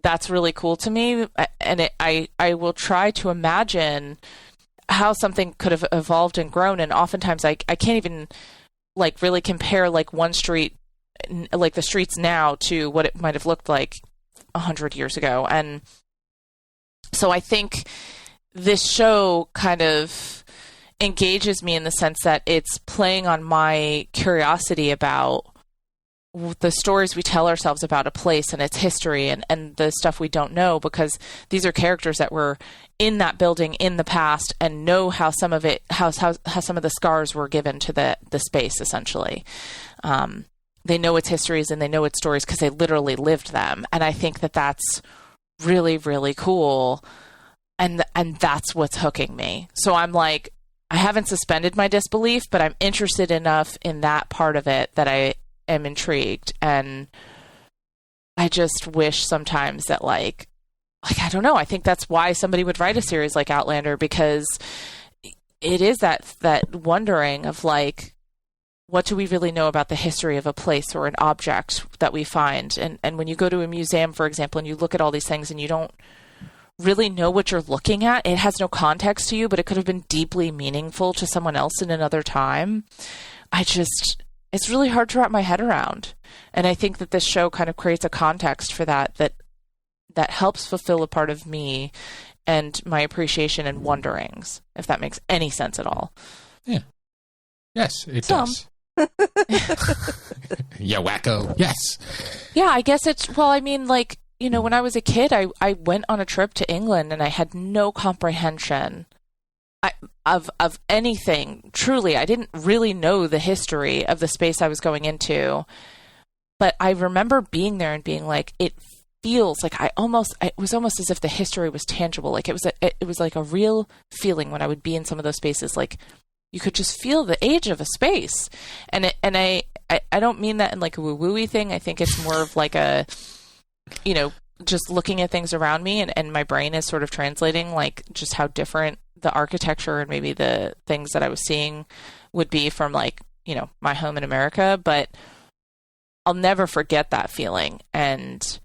that's really cool to me. And I will try to imagine how something could have evolved and grown. And oftentimes I can't even like really compare like one street, like the streets now, to what it might have looked like 100 years ago. And so I think this show kind of engages me in the sense that it's playing on my curiosity about the stories we tell ourselves about a place and its history, and the stuff we don't know, because these are characters that were in that building in the past and know how some of it, how some of the scars were given to the space, essentially. They know its histories and they know its stories because they literally lived them. And I think that that's really, really cool. And that's what's hooking me. So I'm like, I haven't suspended my disbelief, but I'm interested enough in that part of it that I am intrigued. And I just wish sometimes that like, I don't know, I think that's why somebody would write a series like Outlander, because it is that wondering of like, what do we really know about the history of a place or an object that we find? And when you go to a museum, for example, and you look at all these things and you don't really know what you're looking at, it has no context to you, but it could have been deeply meaningful to someone else in another time. It's really hard to wrap my head around. And I think that this show kind of creates a context for that helps fulfill a part of me and my appreciation and wonderings, if that makes any sense at all. Yeah. Yes, it does. Yeah, wacko. Yes. Yeah, I guess like, you know, when I was a kid, I went on a trip to England and I had no comprehension of anything. Truly, I didn't really know the history of the space I was going into. But I remember being there and being like, it feels like it was almost as if the history was tangible. Like it was like a real feeling when I would be in some of those spaces. Like you could just feel the age of a space. And I don't mean that in like a woo-woo-y thing. I think it's more of like a, you know, just looking at things around me, and my brain is sort of translating like just how different the architecture and maybe the things that I was seeing would be from like, you know, my home in America. But I'll never forget that feeling. And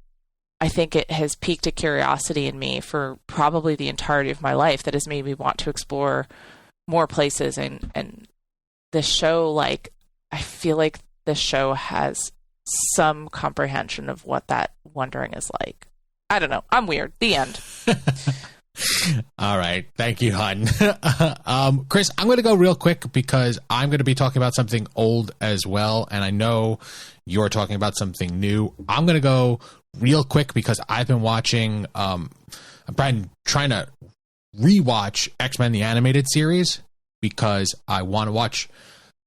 I think it has piqued a curiosity in me for probably the entirety of my life that has made me want to explore more places. And this show, like, I feel like this show has some comprehension of what that wondering is like. I don't know. I'm weird. The end. All right. Thank you, hon. Kris, I'm going to go real quick because I'm going to be talking about something old as well. And I know you're talking about something new. I'm going to go real quick because I've been watching, I've been trying to rewatch X-Men the Animated Series because I want to watch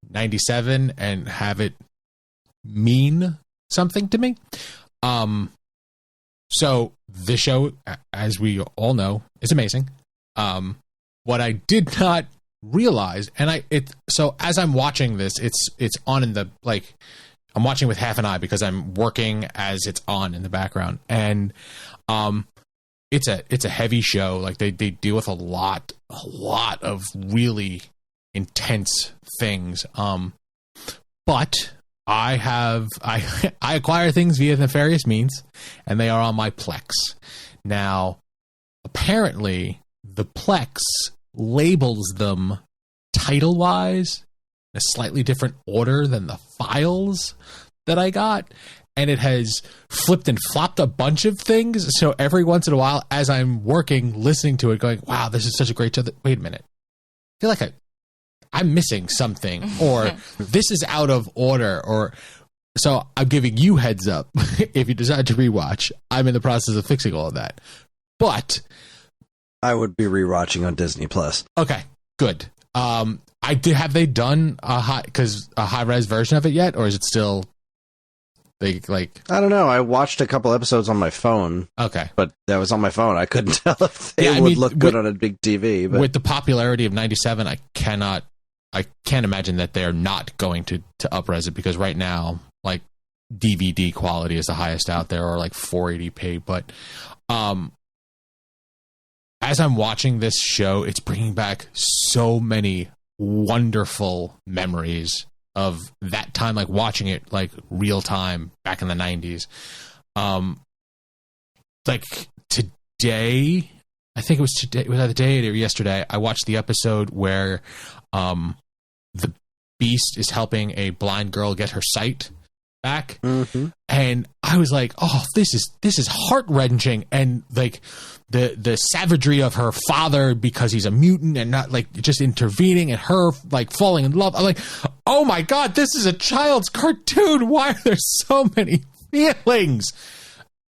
97 and have it mean something to me. So the show, as we all know, is amazing. What I did not realize, so as I'm watching this, it's on in the, like, I'm watching with half an eye because I'm working as it's on in the background, and it's a heavy show. Like they deal with a lot of really intense things. But I acquire things via nefarious means, and they are on my Plex. Now, apparently, the Plex labels them title-wise in a slightly different order than the files that I got, and it has flipped and flopped a bunch of things. So every once in a while, as I'm working, listening to it, going, wow, this is such a great show. Wait a minute. I feel like I'm missing something, or this is out of order, or so I'm giving you heads up. If you decide to rewatch, I'm in the process of fixing all of that. But I would be rewatching on Disney Plus. Okay, good. Have they done a high res version of it yet, or is it still I don't know. I watched a couple episodes on my phone. Okay, but that was on my phone. I couldn't tell if it would look good on a big TV. But with the popularity of 97, I can't imagine that they're not going to up-res it, because right now, like, DVD quality is the highest out there, or like 480p. But as I'm watching this show, it's bringing back so many wonderful memories of that time, like watching it like real time back in the 90s. Like today, I think it was today, it was either today or yesterday, I watched the episode where the Beast is helping a blind girl get her sight back. Mm-hmm. And I was like, oh, this is heart-wrenching. And like the savagery of her father, because he's a mutant and not like just intervening, and her like falling in love. I'm like, oh my God, this is a child's cartoon. Why are there so many feelings?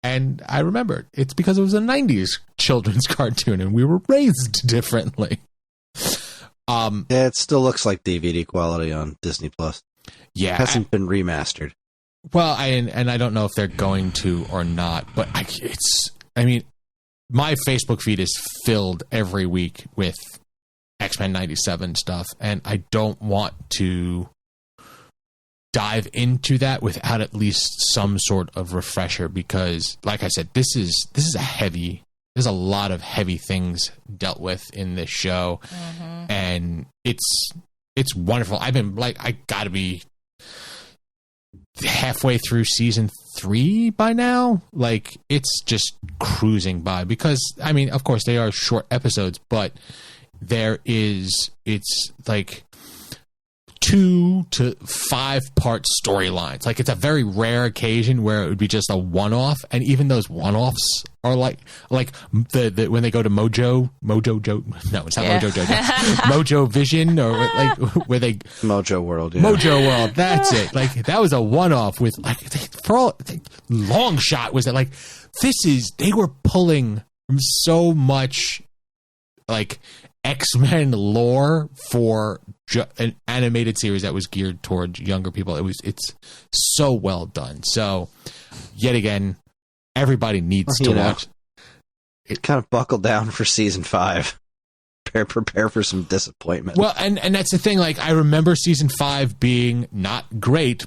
And I remembered it's because it was a 90s children's cartoon and we were raised differently. Yeah, it still looks like DVD quality on Disney Plus. Yeah, it hasn't been remastered. Well, and I don't know if they're going to or not, but I mean, my Facebook feed is filled every week with X-Men 97 stuff, and I don't want to dive into that without at least some sort of refresher, because, like I said, this is there's a lot of heavy things dealt with in this show, mm-hmm. and it's wonderful. I've been like, I gotta be halfway through season 3 by now. Like, it's just cruising by, because I mean, of course they are short episodes, but it's like 2 to 5 part storylines. Like, it's a very rare occasion where it would be just a one-off, and even those one-offs are like the when they go to Mojo Joe. No, it's not Mojo Joe. Mojo Vision, or like where they Mojo World. Yeah. Mojo World. That's it. Like, that was a one-off with like, for all long shot was that like, they were pulling from so much like X-Men lore for an animated series that was geared towards younger people. It's so well done. So yet again, everybody needs to watch. It kind of buckled down for season 5. prepare for some disappointment. Well, and that's the thing. Like, I remember season 5 being not great,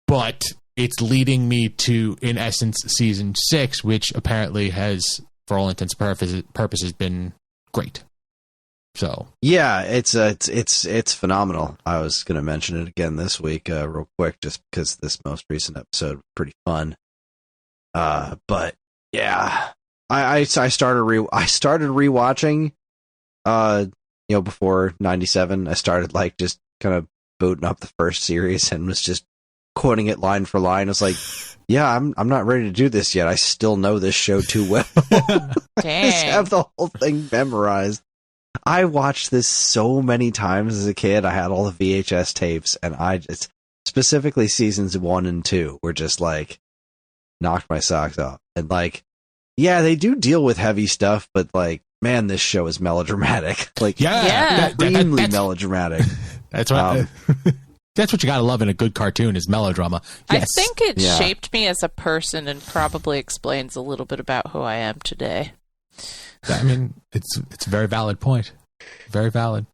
but it's leading me to, in essence, season 6, which apparently has, for all intents and purposes, been great. So yeah, it's phenomenal. I was going to mention it again this week, real quick, just because this most recent episode was pretty fun. But yeah, I started rewatching. Before 97, I started like just kind of booting up the first series and was just quoting it line for line. I was like, yeah, I'm not ready to do this yet. I still know this show too well. Dang. Just have the whole thing memorized. I watched this so many times as a kid. I had all the VHS tapes, and I just, specifically seasons 1 and 2, were just like, knocked my socks off. And like, yeah, they do deal with heavy stuff, but like, man, this show is melodramatic. Like, extremely melodramatic. That's what that's what you gotta love in a good cartoon, is melodrama. Yes. I think it shaped me as a person and probably explains a little bit about who I am today. I mean, it's a very valid point. Very valid.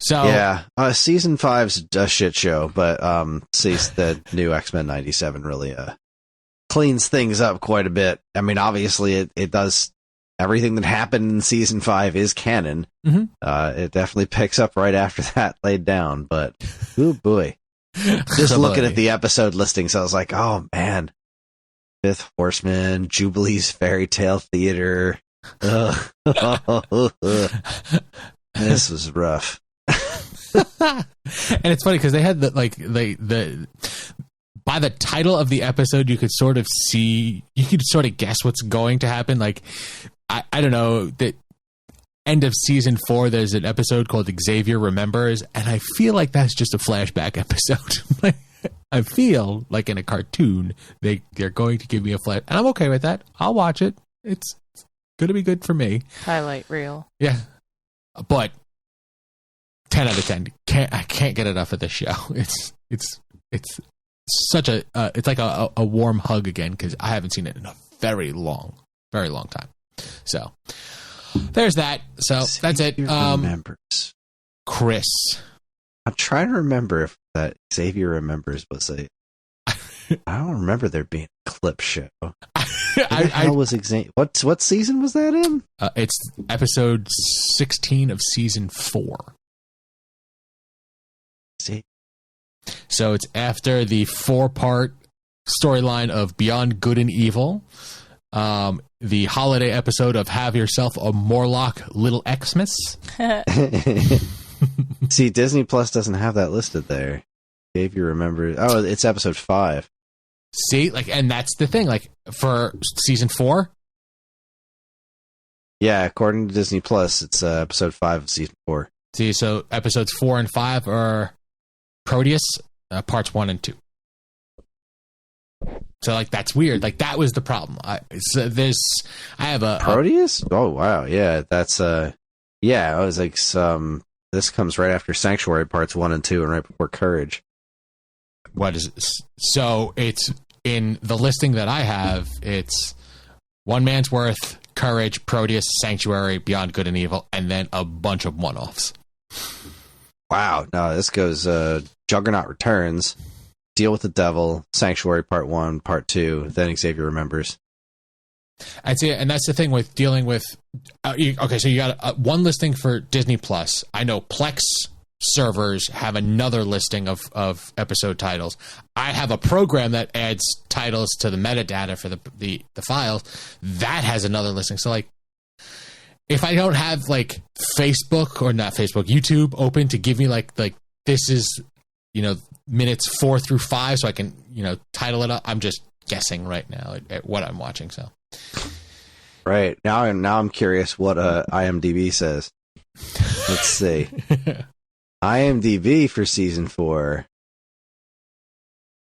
So yeah, season 5's a shit show, but the new X-Men 97 really cleans things up quite a bit. I mean, obviously it does. Everything that happened in season 5 is canon. Mm-hmm. It definitely picks up right after that laid down, but oh boy. Just looking at the episode listings, I was like, oh man, Fifth Horseman, Jubilee's Fairy Tale Theater. This was rough. And it's funny because they had the by the title of the episode, you could sort of guess what's going to happen. Like, I don't know, that end of season 4, there's an episode called Xavier Remembers, and I feel like that's just a flashback episode. I feel like in a cartoon, they're going to give me a flash, and I'm okay with that. I'll watch it. It's going to be good for me. Highlight reel. Yeah. But 10 out of 10. I can't get enough of this show. It's such a it's like a warm hug again, because I haven't seen it in a very long time. So there's that. So that's it. Remembers. Kris. I'm trying to remember if that Xavier Remembers was I don't remember there being a clip show. What season was that in? It's episode 16 of season 4. See? So it's after the 4-part storyline of Beyond Good and Evil, the holiday episode of Have Yourself a Morlock Little Xmas. See, Disney Plus doesn't have that listed there. Xavier Remembers. Oh, it's episode 5. See, and that's the thing. Like, for season 4. Yeah, according to Disney Plus, it's episode 5 of season 4. See, so episodes 4 and 5 are Proteus, parts 1 and 2. So, that's weird. That was the problem. I have a Proteus. Oh wow, yeah, that's yeah. I was like, this comes right after Sanctuary parts 1 and 2, and right before Courage. What is it? So it's in the listing that I have. It's One Man's Worth, Courage, Proteus, Sanctuary, Beyond Good and Evil, and then a bunch of one-offs. Wow. No, this goes Juggernaut Returns, Deal with the Devil, Sanctuary Part 1, Part 2, then Xavier Remembers. I'd say, and that's the thing with dealing with... okay, so you got one listing for Disney Plus. I know Plex servers have another listing of episode titles. I have a program that adds titles to the metadata for the files. That has another listing. So, if I don't have Facebook, or not Facebook, YouTube open to give me this is minutes 4 through 5, so I can title it up. I'm just guessing right now at what I'm watching. So right now I'm curious what IMDb says. Let's see. IMDb for season 4.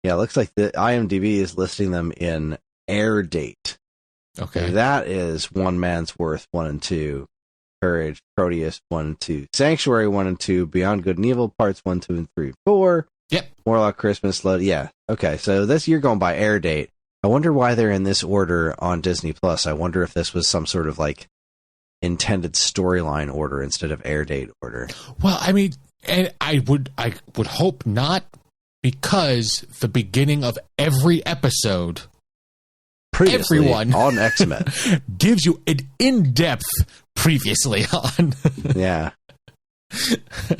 Yeah, it looks like the IMDb is listing them in air date. Okay. That is One Man's Worth 1 and 2, Courage, Proteus 1 and 2, Sanctuary 1 and 2, Beyond Good and Evil parts 1, 2, and 3, 4. Yep. Warlock Christmas Load. Yeah. Okay, so this you're going by air date. I wonder why they're in this order on Disney Plus. I wonder if this was some sort of intended storyline order instead of air date order. Well, I mean, and I would hope not, because the beginning of every episode, Previously everyone on X-Men gives you an in-depth previously on. Yeah.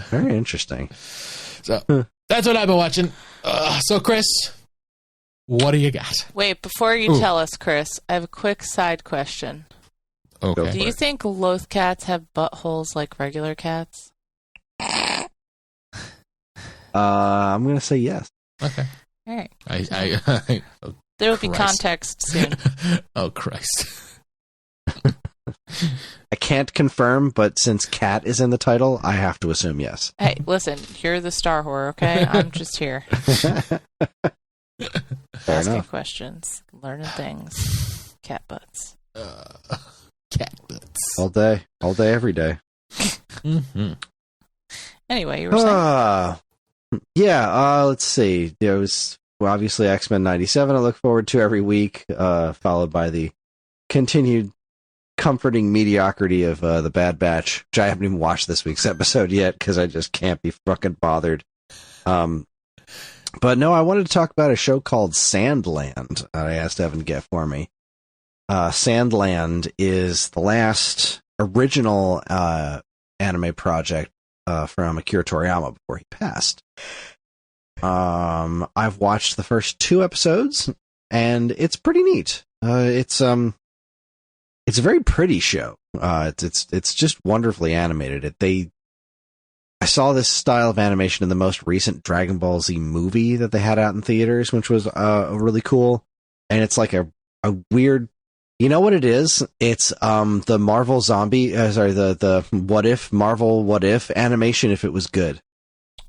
Very interesting. So that's what I've been watching. So, Chris, what do you got? Wait, before you tell us, Chris, I have a quick side question. Okay. Do you think Lothcats have buttholes like regular cats? I'm going to say yes. Okay. All right. There will be context soon. Oh, Christ. I can't confirm, but since cat is in the title, I have to assume yes. Hey, listen, you're the star whore, okay? I'm just here. Fair Asking enough. questions, learning things. Cat butts. Cat butts. All day, every day. Mm-hmm. Anyway, you were saying? Let's see. There was obviously X-Men 97 I look forward to every week, followed by the continued comforting mediocrity of The Bad Batch, which I haven't even watched this week's episode yet because I just can't be fucking bothered. But no, I wanted to talk about a show called Sandland. I asked Evan to get for me. Sandland is the last original anime project from Akira Toriyama before he passed. I've watched the first 2 episodes, and it's pretty neat. It's a very pretty show. It's just wonderfully animated. I saw this style of animation in the most recent Dragon Ball Z movie that they had out in theaters, which was really cool. And it's like a weird, you know what it is? It's the Marvel the Marvel What If animation if it was good.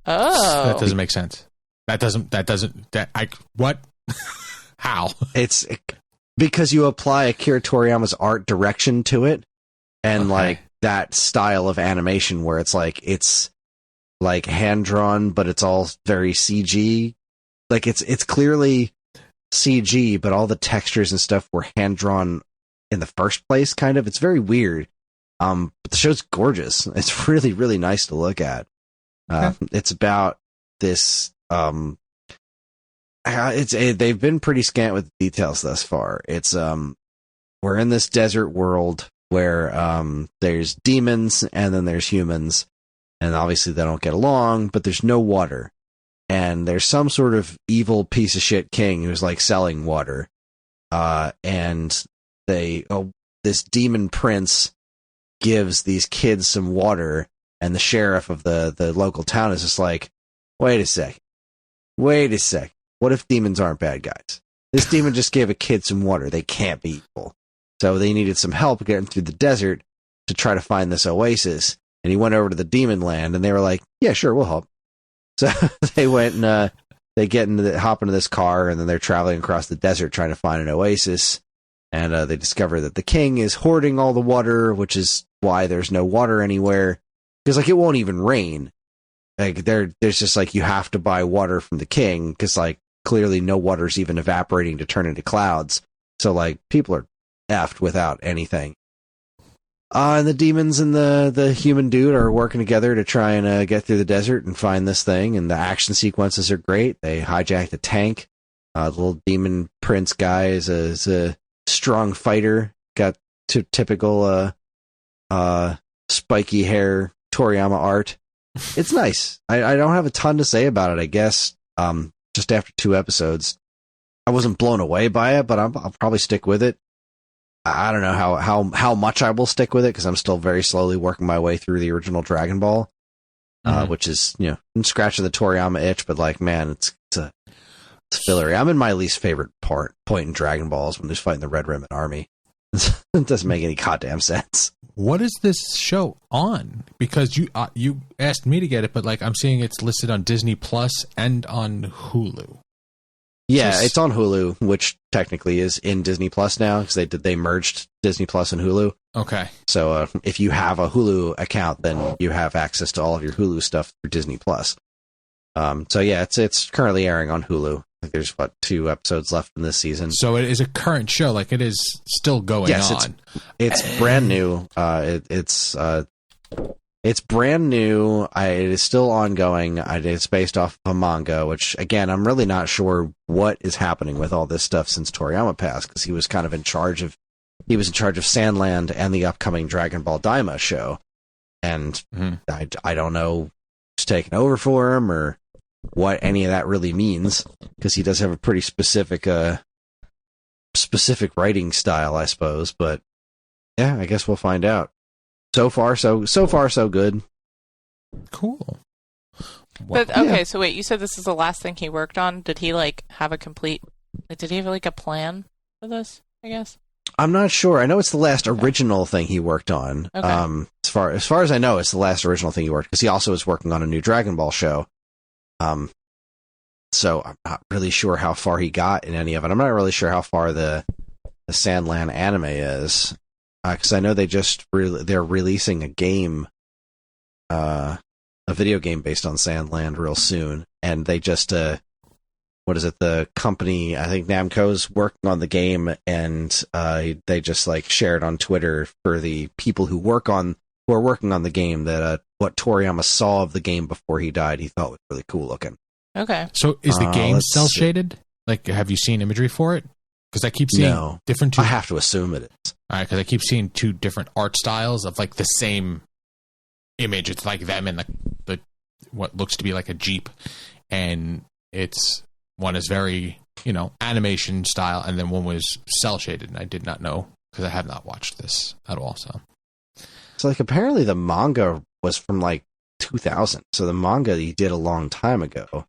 Oh, That doesn't make sense. What? How? It's because you apply Akira Toriyama's art direction to it, and like that style of animation where it's like hand drawn, but it's all very CG. Like it's clearly CG, but all the textures and stuff were hand drawn in the first place. Kind of, it's very weird. But the show's gorgeous. It's really, really nice to look at. It's about this. They've been pretty scant with details thus far. It's we're in this desert world where there's demons and then there's humans, and obviously they don't get along, but there's no water, and there's some sort of evil piece of shit king who's like selling water, and this demon prince gives these kids some water, and the sheriff of the local town is just like, wait a sec. What if demons aren't bad guys? This demon just gave a kid some water. They can't be evil. So they needed some help getting through the desert to try to find this oasis. And he went over to the demon land, and they were like, yeah, sure, we'll help. So they went and they hop into this car, and then they're traveling across the desert trying to find an oasis. And they discover that the king is hoarding all the water, which is why there's no water anywhere. Because like it won't even rain. Like there's just like you have to buy water from the king because like clearly no water's even evaporating to turn into clouds. So like people are effed without anything. And the demons and the human dude are working together to try and get through the desert and find this thing. And the action sequences are great. They hijacked a tank. The little demon prince guy is a strong fighter. Got typical spiky hair Toriyama art. It's nice. I don't have a ton to say about it, I guess. Just after 2 episodes, I wasn't blown away by it, but I'll probably stick with it. I don't know how much I will stick with it because I'm still very slowly working my way through the original Dragon Ball, which is, you know, I'm scratching the Toriyama itch, but like, man, it's fillery. I'm in my least favorite point in Dragon Balls when they're fighting the Red Ribbon Army. It doesn't make any goddamn sense. What is this show on? Because you asked me to get it, but like I'm seeing it's listed on Disney Plus and on Hulu. Yeah, it's on Hulu, which technically is in Disney Plus now because they merged Disney Plus and Hulu. Okay. So if you have a Hulu account, then you have access to all of your Hulu stuff through Disney Plus. So yeah, it's currently airing on Hulu. think there's 2 episodes left in this season. So it is a current show, like it is still going on. It's brand new. It's brand new. It is still ongoing. It's based off of a manga, which again, I'm really not sure what is happening with all this stuff since Toriyama passed, because he was kind of in charge of Sandland and the upcoming Dragon Ball Daima show, and I don't know who's taking over for him or what any of that really means, because he does have a pretty specific writing style, I suppose. But yeah, I guess we'll find out. So far, so good. Cool. But okay, so wait, you said this is the last thing he worked on. Did he have a complete? Did he have a plan for this? I guess. I'm not sure. I know it's the last original thing he worked on. Okay. As far as I know, it's the last original thing he worked, because he also is working on a new Dragon Ball show. So I'm not really sure how far he got in any of it. I'm not really sure how far the Sandland anime is. Because I know they're releasing a game, a video game based on Sandland real soon, and they just the company, I think Namco's working on the game, and they just shared on Twitter for the people who are working on the game that what Toriyama saw of the game before he died, he thought was really cool looking. Okay. So is the game cell shaded? Have you seen imagery for it? Because I keep seeing different. I have to assume it is. All right, because I keep seeing 2 different art styles of the same image. It's like them in the what looks to be like a Jeep, and it's one is very animation style, and then one was cell shaded. And I did not know, because I have not watched this at all. So apparently the manga was from 2000. So the manga he did a long time ago,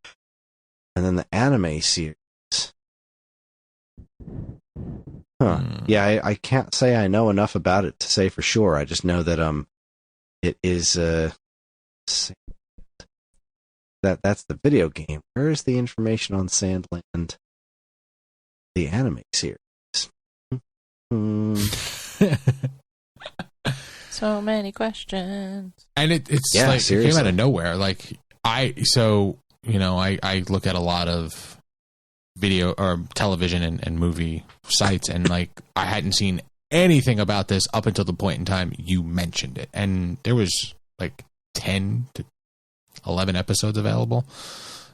and then the anime series. Huh. Yeah, I can't say I know enough about it to say for sure. I just know that it is that's the video game. Where is the information on Sandland, the anime series? So many questions. And it's it came out of nowhere. I look at a lot of video or television and movie sites, and I hadn't seen anything about this up until the point in time you mentioned it, and there was 10 to 11 episodes available,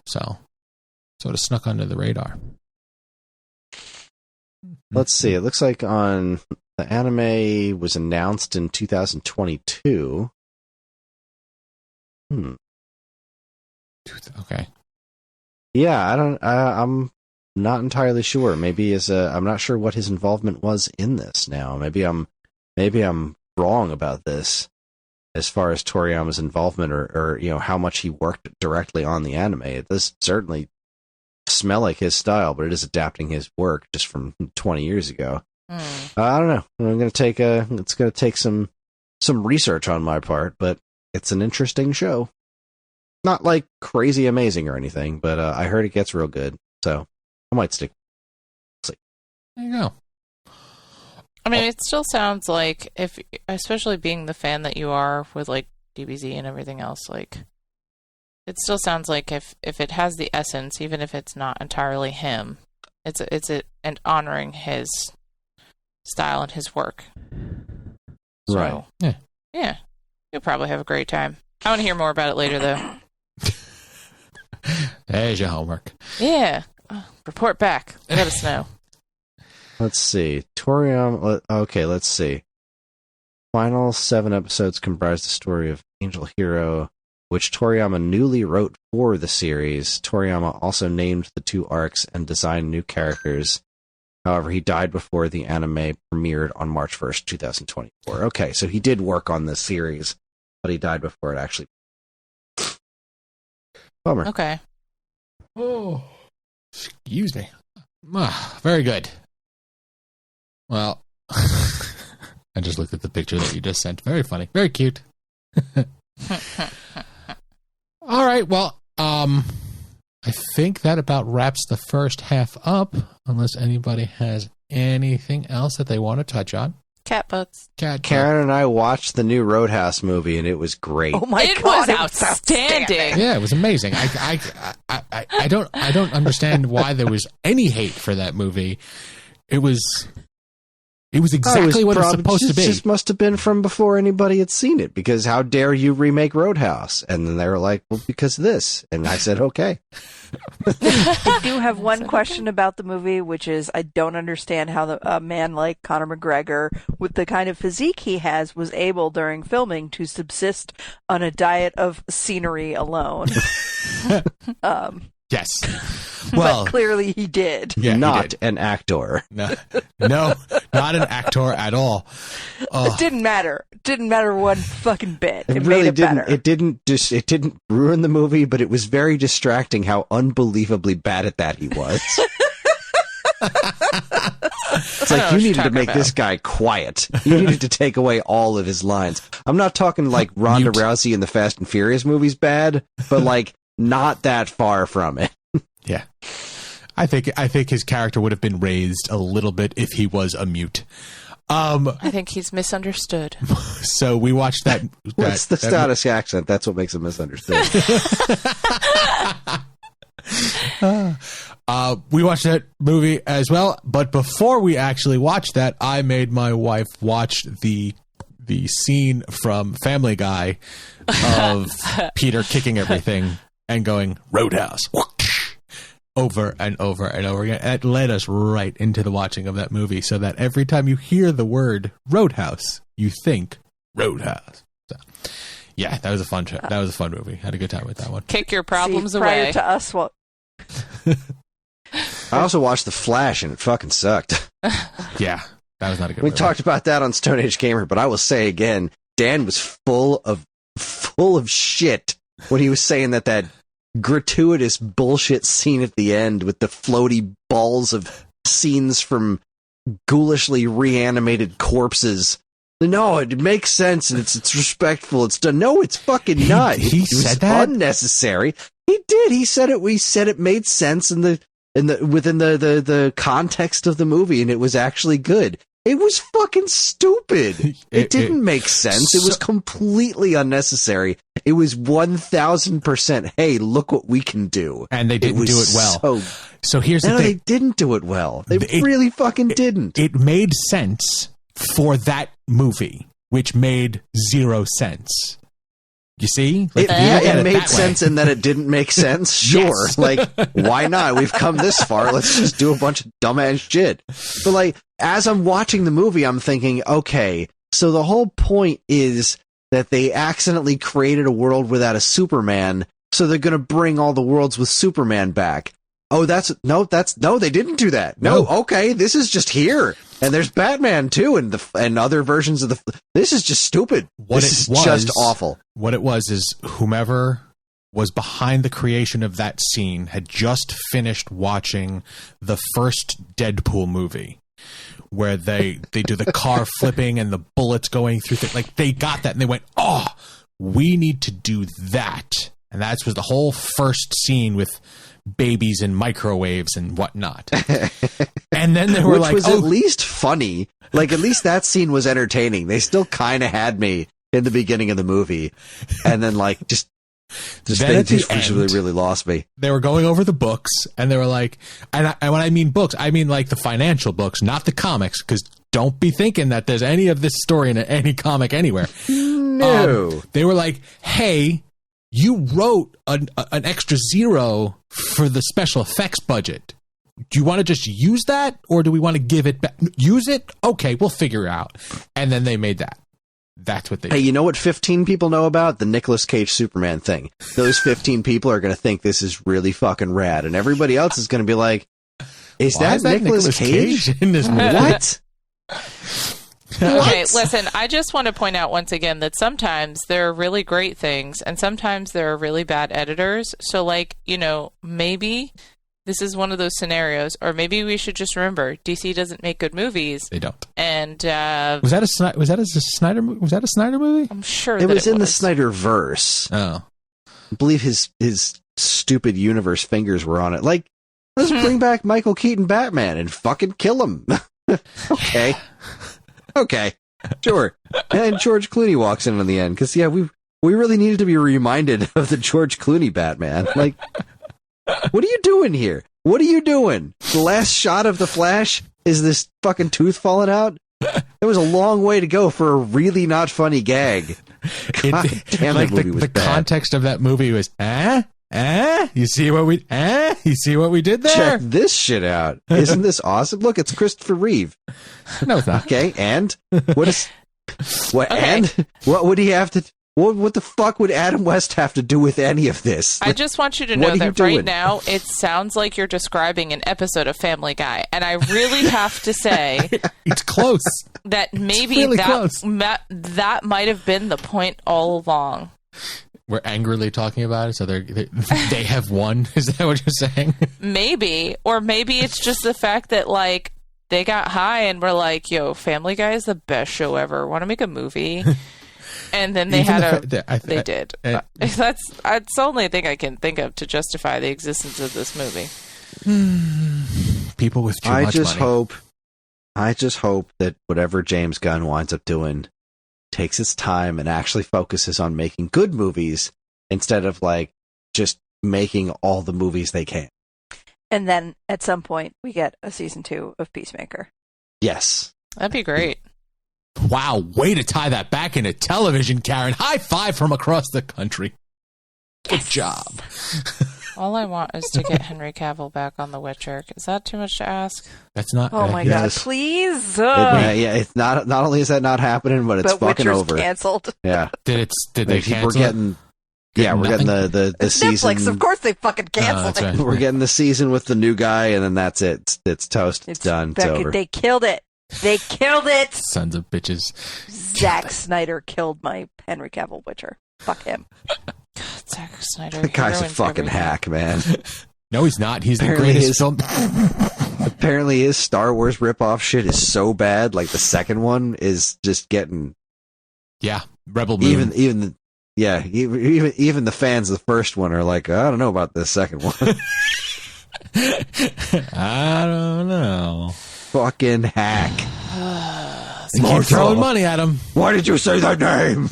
so sort of snuck under the radar. Let's see, it looks like on the anime was announced in 2022. Okay. Yeah, I'm not entirely sure. Maybe I'm not sure what his involvement was in this now. Maybe I'm wrong about this as far as Toriyama's involvement or how much he worked directly on the anime. It does certainly smell like his style, but it is adapting his work just from 20 years ago. I don't know. It's going to take some research on my part, but it's an interesting show. Not crazy amazing or anything, but I heard it gets real good, so I might stick. There you go. I mean, it still sounds like, especially being the fan that you are with DBZ and everything else, it still sounds like if it has the essence, even if it's not entirely him, it's and honoring his style and his work. So, right. Yeah. You'll probably have a great time. I want to hear more about it later, though. There's your homework. Yeah. Report back. Let us know. Let's see. Toriyama. Okay, let's see. Final 7 episodes comprise the story of Angel Hero, which Toriyama newly wrote for the series. Toriyama also named the 2 arcs and designed new characters. However, he died before the anime premiered on March 1st, 2024. Okay, so he did work on this series, but he died before it actually. Bummer. Okay. Oh, excuse me. Very good. Well, I just looked at the picture that you just sent. Very funny. Very cute. All right. Well, I think that about wraps the first half up, unless anybody has anything else that they want to touch on. cat butts. Karen and I watched the new Roadhouse movie, and it was great. Oh my It god, was outstanding. Yeah, it was amazing. I don't understand why there was any hate for that movie. It was exactly what it's supposed to be. It just must have been from before anybody had seen it, because how dare you remake Roadhouse? And then they were like, well, because of this. And I said, okay. I do have one question about the movie, which is I don't understand how a man like Conor McGregor, with the kind of physique he has, was able during filming to subsist on a diet of scenery alone. Yes. Well, but clearly he did. Yeah, not an actor. No, not an actor at all. It didn't matter. It didn't matter one fucking bit. It really made it didn't. better. It didn't ruin the movie, but it was very distracting how unbelievably bad at that he was. It's like, you needed to make this guy quiet. You needed to take away all of his lines. I'm not talking like Ronda Rousey in the Fast and Furious movies bad, but like not that far from it. Yeah. I think his character would have been raised a little bit if he was a mute. I think he's misunderstood. So we watched that. What's the Scottish accent? That's what makes him misunderstood. We watched that movie as well, but before we actually watched that, I made my wife watch the scene from Family Guy of Peter kicking everything and going Roadhouse over and over and over again. It led us right into the watching of that movie, so that every time you hear the word Roadhouse, you think Roadhouse. So, yeah, that was a fun trip. That was a fun movie. Had a good time with that one. Kick your problems prior away. to us, I also watched The Flash, and it fucking sucked. Yeah, that was not a good We movie. talked about that on Stone Age Gamer, but I will say again, Dan was full of shit when he was saying that gratuitous bullshit scene at the end with the floaty balls of scenes from ghoulishly reanimated corpses. No, it makes sense and it's respectful. It's done. No, it's fucking not. He said that? Unnecessary. He did. He said it. We said it made sense within the context of the movie, and it was actually good. It was fucking stupid. It didn't make sense. It was completely unnecessary. It was 1000%. Hey, look what we can do. And they didn't do it well. So here's the thing. They didn't do it well. They really fucking didn't. It made sense for that movie, which made zero sense. You see? Like, it made sense in that it didn't make sense. Sure. Yes. Like, why not? We've come this far. Let's just do a bunch of dumbass shit. But like, as I'm watching the movie, I'm thinking, okay, so the whole point is that they accidentally created a world without a Superman, so they're going to bring all the worlds with Superman back. Oh, no, they didn't do that. No, okay, this is just here. And there's Batman too, and other versions of this is just stupid. This is just awful. What it was is whomever was behind the creation of that scene had just finished watching the first Deadpool movie, where they do the car flipping and the bullets going through things. Like, they got that and they went, oh, we need to do that. And that was the whole first scene with babies and microwaves and whatnot. And then they were which was at least funny. Like, at least that scene was entertaining. They still kind of had me in the beginning of the movie. And then like just they just really lost me. They were going over the books, and they were like, and when I mean books, I mean like the financial books, not the comics, because don't be thinking that there's any of this story in any comic anywhere. No. They were like, hey, you wrote an extra zero for the special effects budget. Do you want to just use that, or do we want to give it back? Use it? Okay, we'll figure it out. And then they made that. That's what they did. Hey, you know what 15 people know about? The Nicolas Cage Superman thing. Those 15 people are going to think this is really fucking rad, and everybody else is going to be like, is that Nicolas Cage in this movie? What? Okay, listen, I just want to point out once again that sometimes there are really great things, and sometimes there are really bad editors. So, like, you know, maybe this is one of those scenarios, or maybe we should just remember DC doesn't make good movies. They don't. And was that a Snyder movie? I'm sure it was in the Snyderverse. Oh, I believe his stupid universe fingers were on it. Like, let's bring back Michael Keaton Batman and fucking kill him. Okay. Okay. Sure. And George Clooney walks in the end because we really needed to be reminded of the George Clooney Batman. Like, what are you doing here? What are you doing? The last shot of the Flash is this fucking tooth falling out. It was a long way to go for a really not funny gag. God damn, like that movie was the bad. context of that movie was, you see what we did there? Check this shit out. Isn't this awesome? Look, it's Christopher Reeve. No, it's not. Okay, and what Okay. and what would he have to? What the fuck would Adam West have to do with any of this? I just want you to What know are you that doing? right now it sounds like you're describing an episode of Family Guy, and I really have to say It's close. that maybe really that close. that might have been the point all along. We're angrily talking about it, so they have won. Is that what you're saying? Maybe, or maybe it's just the fact that like they got high and were like, "Yo, Family Guy is the best show ever. Want to make a movie?" And then they Even had they did. That's the only thing I can think of to justify the existence of this movie. People with too much money. I just hope that whatever James Gunn winds up doing takes its time and actually focuses on making good movies instead of like just making all the movies they can. And then at some point we get a season 2 of Peacemaker. Yes. That'd be great. Wow, way to tie that back into television, Karen. High five from across the country. Good job. All I want is to get Henry Cavill back on The Witcher. Is that too much to ask? That's not. Oh my yes. god, please! Yeah, it's not only is that not happening, but it's but fucking Witcher's over. canceled. Yeah. Did they cancel? We're getting we're getting the It's season. Netflix, of course they fucking canceled that's it. right. We're getting the season with the new guy, and then that's it. It's toast. It's done. It's over. They killed it. They killed it. Sons of bitches. Zack Snyder killed my Henry Cavill Witcher. Fuck him. Zack Snyder. The guy's a ruins fucking everything. hack, man. No, he's not. He's the Apparently greatest his- film. Apparently, his Star Wars ripoff shit is so bad. Like the second one is just getting Yeah, Rebel Moon. even the fans of the first one are like, I don't know about this second one. I don't know. Fucking hack. They keep throwing money at him Why did you say that name?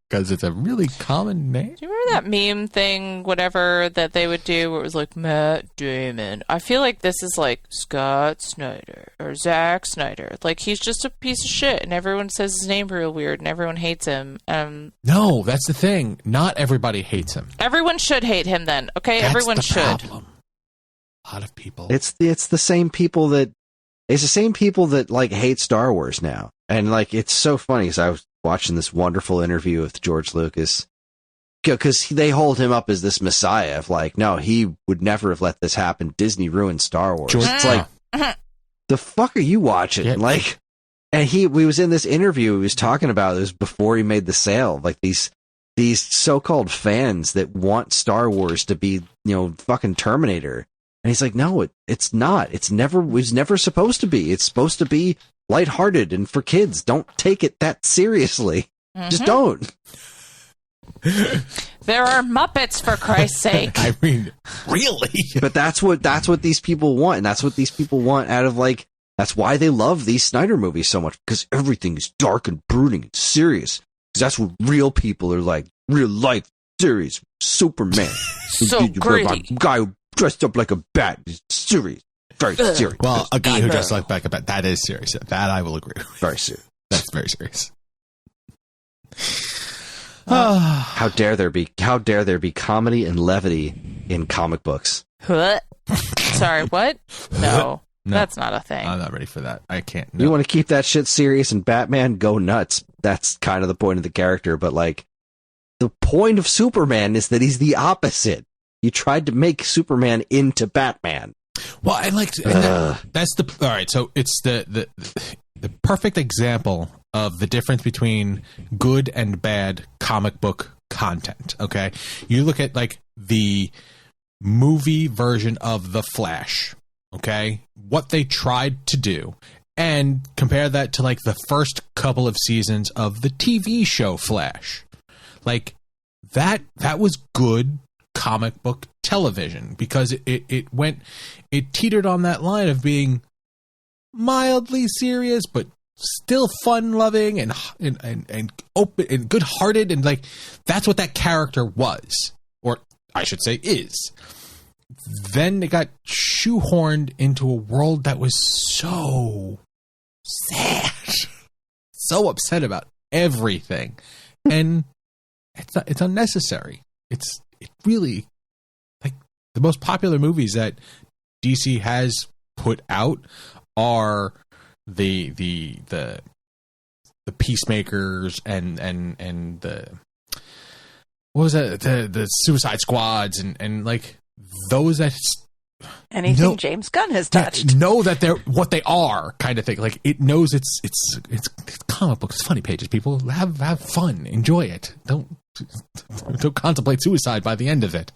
because it's a really common name. Do you remember that meme thing, whatever, that they would do where it was like Matt Damon? I feel like this is like Scott Snyder or Zack Snyder. Like he's just a piece of shit and everyone says his name real weird and everyone hates him. No, that's the thing. Not everybody hates him. Everyone should hate him then, okay? That's Everyone the should. problem. A lot of people. It's the same people that like hate Star Wars now, and like it's so funny because I was watching this wonderful interview with George Lucas because they hold him up as this messiah of like, no, he would never have let this happen. Disney ruined Star Wars. George- It's like, the fuck are you watching? Yeah. Like, and we was in this interview. He was talking about it was before he made the sale. Like these so-called fans that want Star Wars to be, fucking Terminator. And he's like, no, it's not. It was never supposed to be. It's supposed to be lighthearted and for kids. Don't take it that seriously. Just don't. There are Muppets, for Christ's sake. I mean, really? But that's what these people want, and that's what these people want out of like. That's why they love these Snyder movies so much, because everything is dark and brooding and serious. Because that's what real people are like. Real life, serious Superman. So gritty. Guy who dressed up like a bat. He's serious. Very serious. Well, a guy who dressed like a bat, that is serious. That I will agree with. Very serious. That's very serious. How dare there be comedy and levity in comic books? What? Sorry, what? No, that's not a thing. I'm not ready for that. I can't. No. You want to keep that shit serious and Batman go nuts. That's kind of the point of the character, but like the point of Superman is that he's the opposite. You tried to make Superman into Batman. Well, I like that's the all right. So it's the perfect example of the difference between good and bad comic book content. Okay, you look at like the movie version of The Flash. Okay, what they tried to do, and compare that to like the first couple of seasons of the TV show Flash. Like that was good comic book television because it teetered on that line of being mildly serious but still fun-loving and open and good-hearted, and like that's what that character was, or I should say is. Then it got shoehorned into a world that was so sad, so upset about everything, and it's unnecessary. It really, like, the most popular movies that DC has put out are the Peacemakers and the, what was that, the Suicide Squads and like those that anything James Gunn has touched know that they're what they are, kind of thing. Like, it knows it's comic books, funny pages. People have fun, enjoy it. Don't contemplate suicide by the end of it.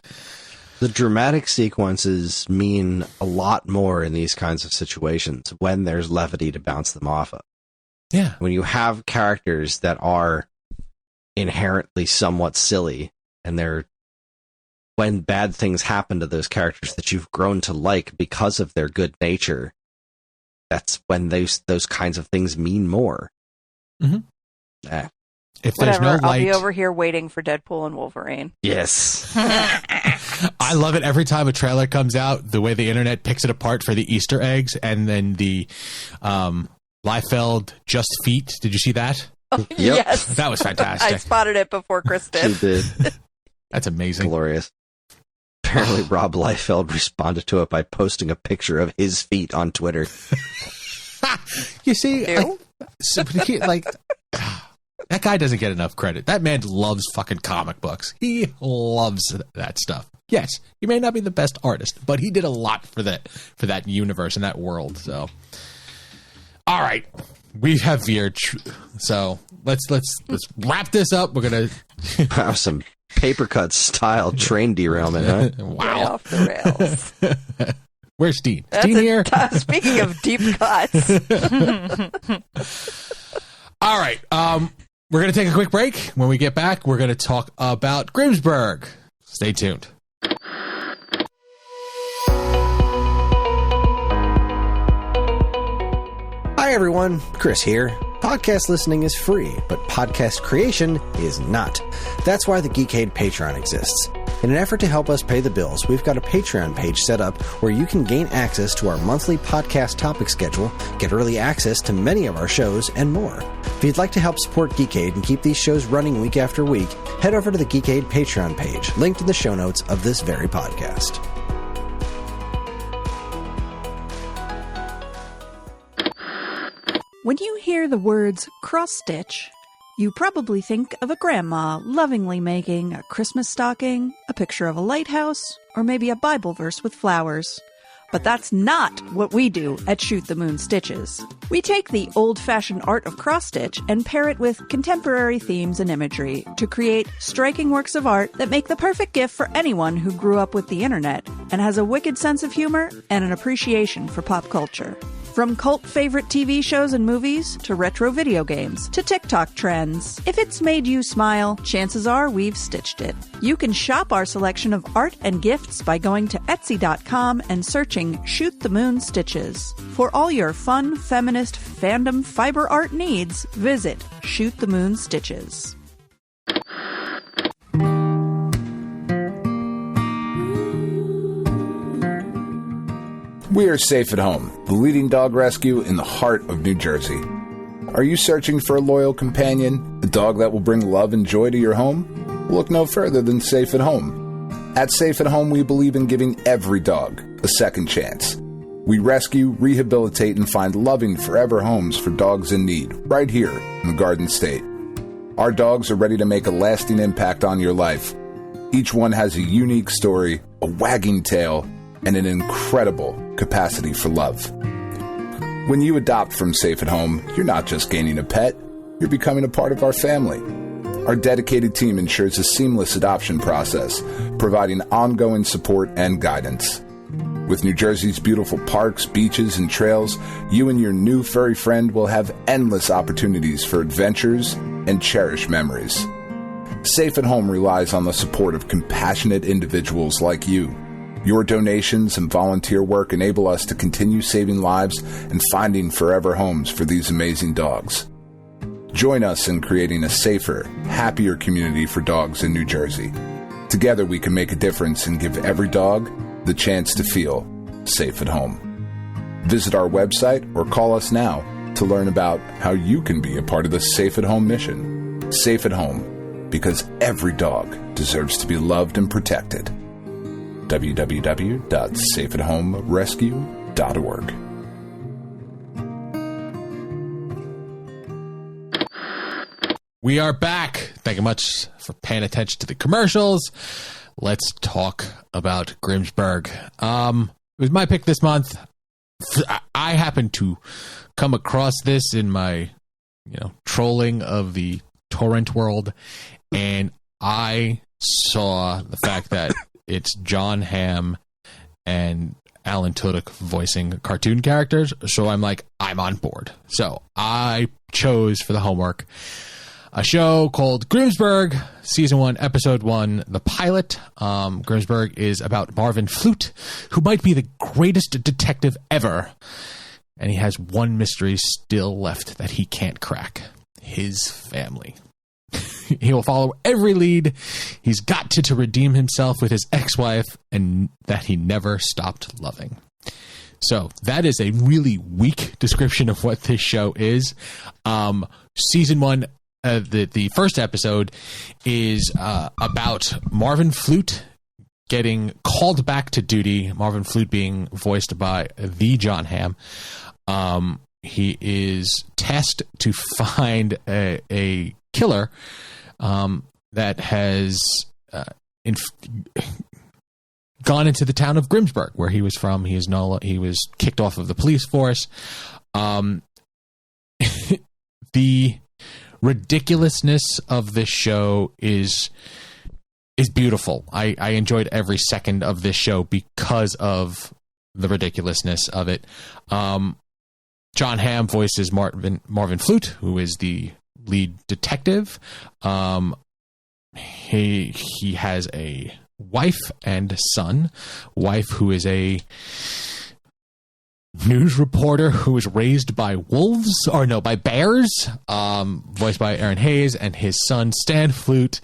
The dramatic sequences mean a lot more in these kinds of situations when there's levity to bounce them off of. Yeah. When you have characters that are inherently somewhat silly, and when bad things happen to those characters that you've grown to like because of their good nature, that's when those kinds of things mean more. Mm-hmm. If Whatever, there's no light, I'll be over here waiting for Deadpool and Wolverine. Yes. I love it every time a trailer comes out, the way the internet picks it apart for the Easter eggs, and then the Liefeld Just Feet. Did you see that? Oh, Yep. Yes. That was fantastic. I spotted it before Chris did. She did. That's amazing. Glorious. Apparently, Rob Liefeld responded to it by posting a picture of his feet on Twitter. You see, Ew. like that guy doesn't get enough credit. That man loves fucking comic books. He loves that stuff. Yes, he may not be the best artist, but he did a lot for that universe and that world. So, all right, we have veered. So let's wrap this up. We're gonna Wow, some paper cut style train derailment, huh? Way off the rails. Where's Dean? That's Dean here? Speaking of deep cuts. All right. We're going to take a quick break. When we get back, we're going to talk about Grimsburg. Stay tuned. Hi, everyone. Chris here. Podcast listening is free, but podcast creation is not. That's why the Geekade Patreon exists. In an effort to help us pay the bills, we've got a Patreon page set up where you can gain access to our monthly podcast topic schedule, get early access to many of our shows, and more. If you'd like to help support Geekade and keep these shows running week after week, head over to the Geekade Patreon page, linked in the show notes of this very podcast. When you hear the words cross-stitch, you probably think of a grandma lovingly making a Christmas stocking, a picture of a lighthouse, or maybe a Bible verse with flowers. But that's not what we do at Shoot the Moon Stitches. We take the old-fashioned art of cross-stitch and pair it with contemporary themes and imagery to create striking works of art that make the perfect gift for anyone who grew up with the internet and has a wicked sense of humor and an appreciation for pop culture. From cult favorite TV shows and movies, to retro video games, to TikTok trends. If it's made you smile, chances are we've stitched it. You can shop our selection of art and gifts by going to Etsy.com and searching Shoot the Moon Stitches. For all your fun, feminist, fandom fiber art needs, visit Shoot the Moon Stitches. We are Safe at Home, the leading dog rescue in the heart of New Jersey. Are you searching for a loyal companion, a dog that will bring love and joy to your home? Look no further than Safe at Home. At Safe at Home, we believe in giving every dog a second chance. We rescue, rehabilitate, and find loving forever homes for dogs in need, right here in the Garden State. Our dogs are ready to make a lasting impact on your life. Each one has a unique story, a wagging tail, and an incredible capacity for love. When you adopt from Safe at Home, you're not just gaining a pet, you're becoming a part of our family. Our dedicated team ensures a seamless adoption process, providing ongoing support and guidance. With New Jersey's beautiful parks, beaches, and trails, you and your new furry friend will have endless opportunities for adventures and cherished memories. Safe at Home relies on the support of compassionate individuals like you. Your donations and volunteer work enable us to continue saving lives and finding forever homes for these amazing dogs. Join us in creating a safer, happier community for dogs in New Jersey. Together we can make a difference and give every dog the chance to feel safe at home. Visit our website or call us now to learn about how you can be a part of the Safe at Home mission. Safe at Home, because every dog deserves to be loved and protected. www.safeathomerescue.org. We are back. Thank you much for paying attention to the commercials. Let's talk about Grimsburg. It was my pick this month. I happened to come across this in my, trolling of the torrent world, and I saw the fact that it's John Hamm and Alan Tudyk voicing cartoon characters. So I'm like, I'm on board. So I chose for the homework a show called Grimsburg, Season 1, Episode 1, the pilot. Grimsburg is about Marvin Flute, who might be the greatest detective ever. And he has one mystery still left that he can't crack. His family. He will follow every lead. He's got to redeem himself with his ex-wife and that he never stopped loving. So that is a really weak description of what this show is. Season 1, the first episode is about Marvin Flute getting called back to duty. Marvin Flute being voiced by the John Hamm. He is tasked to find a killer that has gone into the town of Grimsburg, where he was from. He was kicked off of the police force. The ridiculousness of this show is beautiful. I enjoyed every second of this show because of the ridiculousness of it. John Hamm voices Marvin Flute, who is the lead detective. He has a wife and son. Wife who is a news reporter who was raised by by bears, voiced by Aaron Hayes, and his son Stan Flute,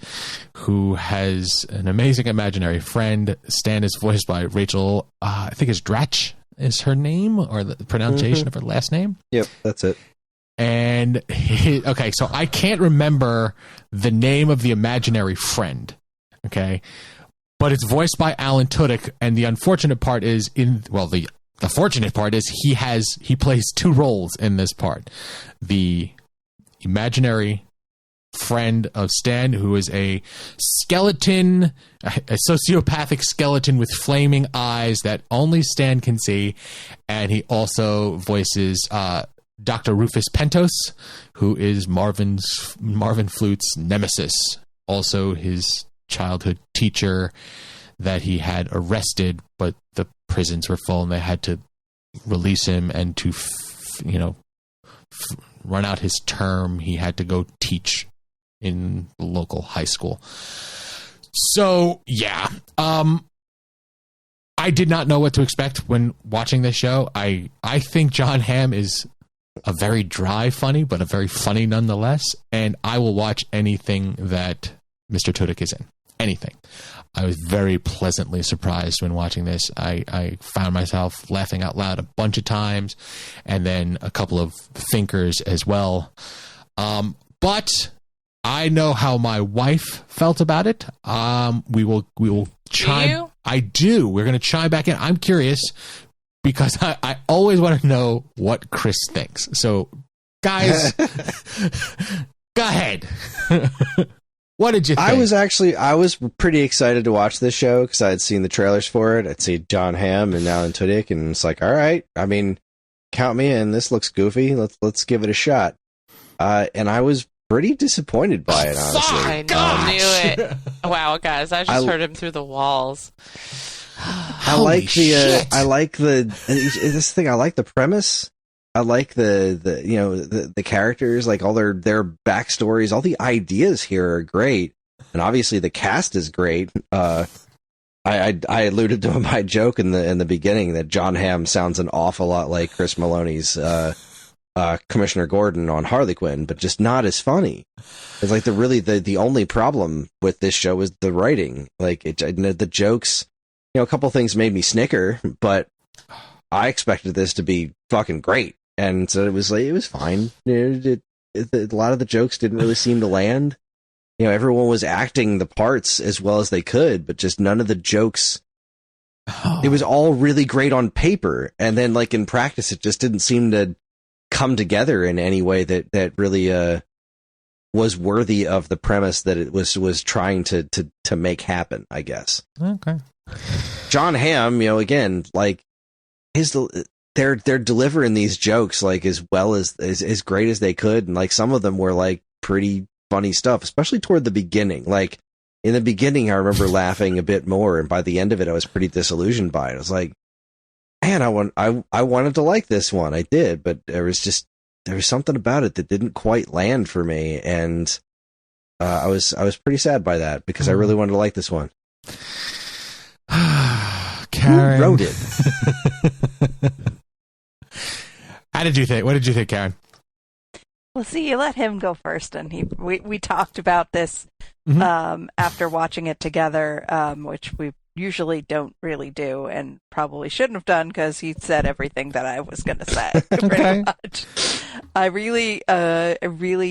who has an amazing imaginary friend. Stan is voiced by Rachel, I think it's Dratch is her name, or the pronunciation of her last name. Yep, that's it. And so I can't remember the name of the imaginary friend. Okay, but it's voiced by Alan Tudyk, and the unfortunate part is the fortunate part is he plays two roles in this part. The imaginary friend of Stan, who is a skeleton, a sociopathic skeleton with flaming eyes that only Stan can see, and he also voices Dr. Rufus Pentos, who is Marvin Flute's nemesis, also his childhood teacher that he had arrested, but the prisons were full and they had to release him, and to run out his term, he had to go teach in the local high school. So yeah, I did not know what to expect when watching this show. I think John Hamm is a very dry funny, but a very funny nonetheless, and I will watch anything that Mr. Tudyk is in. Anything. I was very pleasantly surprised when watching this. I found myself laughing out loud a bunch of times, and then a couple of thinkers as well. But I know how my wife felt about it. We will chime. Do you? I do. We're going to chime back in. I'm curious because I always want to know what Kris thinks. So, guys, go ahead. What did you think? I was pretty excited to watch this show because I had seen the trailers for it. I'd seen John Hamm and Alan Tudyk, and it's like, all right, I mean, count me in. This looks goofy. Let's give it a shot. And I was pretty disappointed by it, honestly. I knew it. Wow, guys, I just heard him through the walls. I like the premise. I like the characters, like all their backstories, all the ideas here are great, and obviously the cast is great. I alluded to my joke in the beginning that John Hamm sounds an awful lot like Chris Maloney's Commissioner Gordon on Harley Quinn, but just not as funny. It's like the only problem with this show is the writing. Like the jokes, a couple things made me snicker, but I expected this to be fucking great, and so it was fine. A lot of the jokes didn't really seem to land. Everyone was acting the parts as well as they could, but just none of the jokes. It was all really great on paper, and then like in practice, it just didn't seem to come together in any way that really was worthy of the premise that it was trying to make happen, I guess. Okay. John Hamm, again, like they're delivering these jokes like as well as great as they could, and like some of them were like pretty funny stuff, especially toward the beginning. Like in the beginning, I remember laughing a bit more, and by the end of it, I was pretty disillusioned by it. I was like, man, I wanted to like this one. I did, but there was something about it that didn't quite land for me, and I was pretty sad by that because I really wanted to like this one. Karen. Who wrote it? How did you think? What did you think, Karen? Well, see, you let him go first, and we talked about this after watching it together, which we usually don't really do, and probably shouldn't have done because he said everything that I was going to say. Pretty much. I really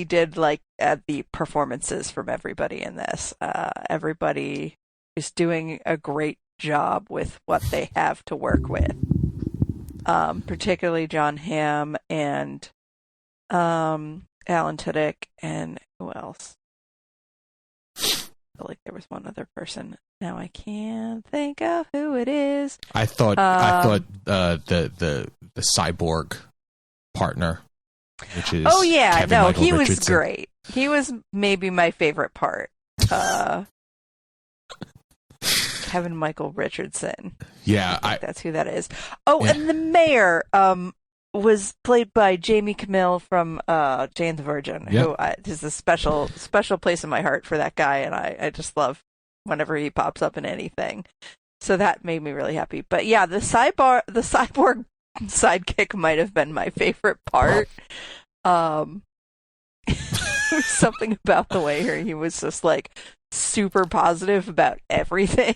did like the performances from everybody in this. Everybody is doing a great job with what they have to work with. Particularly John Hamm and Alan Tudyk, and who else? I feel like there was one other person. Now I can't think of who it is. I thought the cyborg partner, which is he was great. He was maybe my favorite part. Kevin Michael Richardson. Yeah, I think that's who that is. Oh, yeah. And the mayor was played by Jamie Camille from Jane the Virgin, who is a special place in my heart for that guy, and I just love whenever he pops up in anything. So that made me really happy. But yeah, the cyborg sidekick might have been my favorite part. Something about the way he was just like super positive about everything.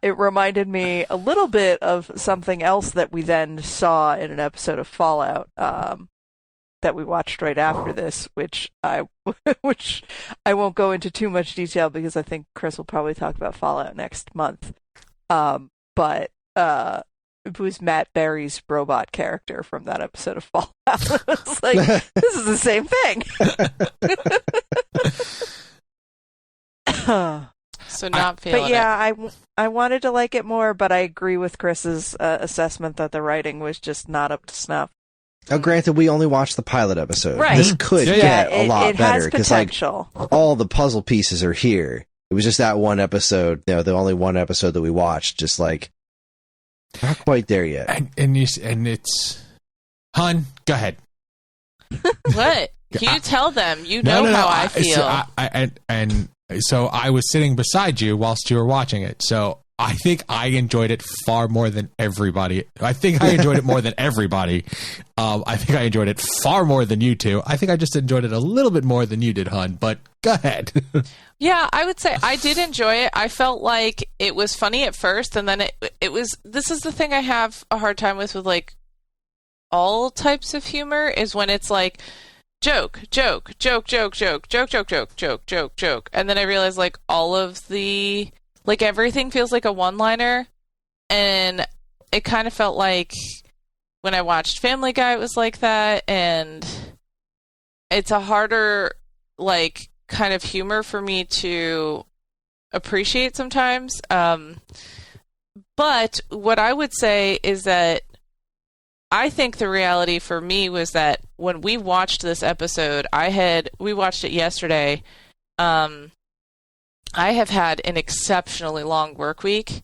It reminded me a little bit of something else that we then saw in an episode of Fallout that we watched right after this, which I won't go into too much detail because I think Chris will probably talk about Fallout next month. But it was Matt Berry's robot character from that episode of Fallout. It's like, this is the same thing. So not feeling but yeah, I wanted to like it more, but I agree with Chris's assessment that the writing was just not up to snuff. Now, granted, we only watched the pilot episode. Right. This could get a lot better because like all the puzzle pieces are here. It was just that one episode, the only one episode that we watched, just like not quite there yet. And it's Hun, go ahead. What? You tell them. You know how I feel. So I was sitting beside you whilst you were watching it. So I think I enjoyed it far more than everybody. I think I enjoyed it more than everybody. I think I enjoyed it far more than you two. I think I just enjoyed it a little bit more than you did, Hun. But go ahead. Yeah, I would say I did enjoy it. I felt like it was funny at first, and then it was. This is the thing I have a hard time with like all types of humor is when it's like joke, joke, joke, joke, joke, joke, joke, joke, joke, joke, joke, and then I realize like all of the like everything feels like a one-liner, and it kind of felt like when I watched Family Guy, it was like that, and it's a harder like kind of humor for me to appreciate sometimes. But what I would say is that I think the reality for me was that when we watched this episode, we watched it yesterday. I have had an exceptionally long work week,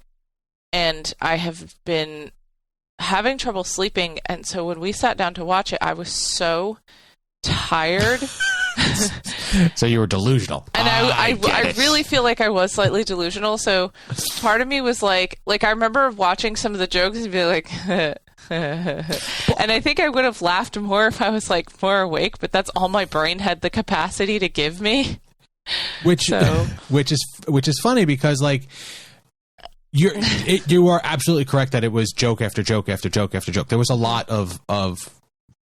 and I have been having trouble sleeping. And so when we sat down to watch it, I was so tired. So you were delusional. And I really feel like I was slightly delusional. So part of me was like I remember watching some of the jokes and be like, and I think I would have laughed more if I was like more awake, but that's all my brain had the capacity to give me. Which is funny because like you are absolutely correct that it was joke after joke after joke after joke. There was a lot of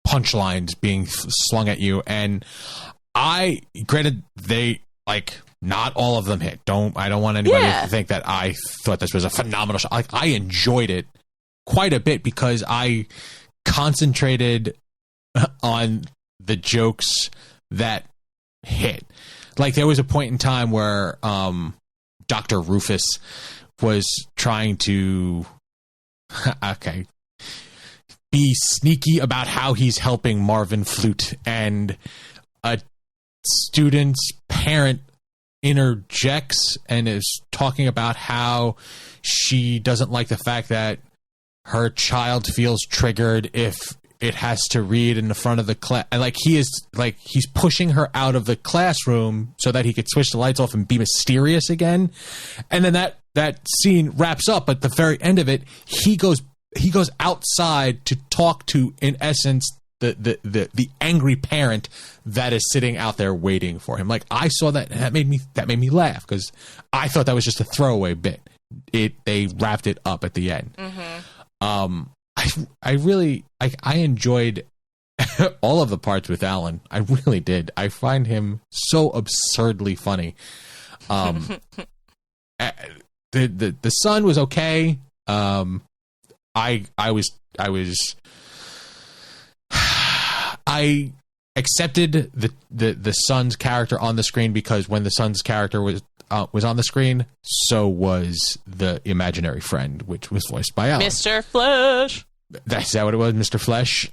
punchlines being slung at you, and granted they like not all of them hit. I don't want anybody to think that I thought this was a phenomenal show. Like I enjoyed it quite a bit because I concentrated on the jokes that hit. Like there was a point in time where Dr. Rufus was trying to be sneaky about how he's helping Marvin Flute, and a student's parent interjects and is talking about how she doesn't like the fact that her child feels triggered if it has to read in the front of the class. Like he's pushing her out of the classroom so that he could switch the lights off and be mysterious again. And then that scene wraps up. At the very end of it, he goes outside to talk to, in essence, the angry parent that is sitting out there waiting for him. Like I saw that, and that made me laugh because I thought that was just a throwaway bit. They wrapped it up at the end. Mm-hmm. I really enjoyed all of the parts with Alan. I really did. I find him so absurdly funny. The son was okay. I accepted the son's character on the screen because when the son's character was on the screen, so was the imaginary friend, which was voiced by Alan. Mr. Flesh. That's that what it was, Mr. Flesh.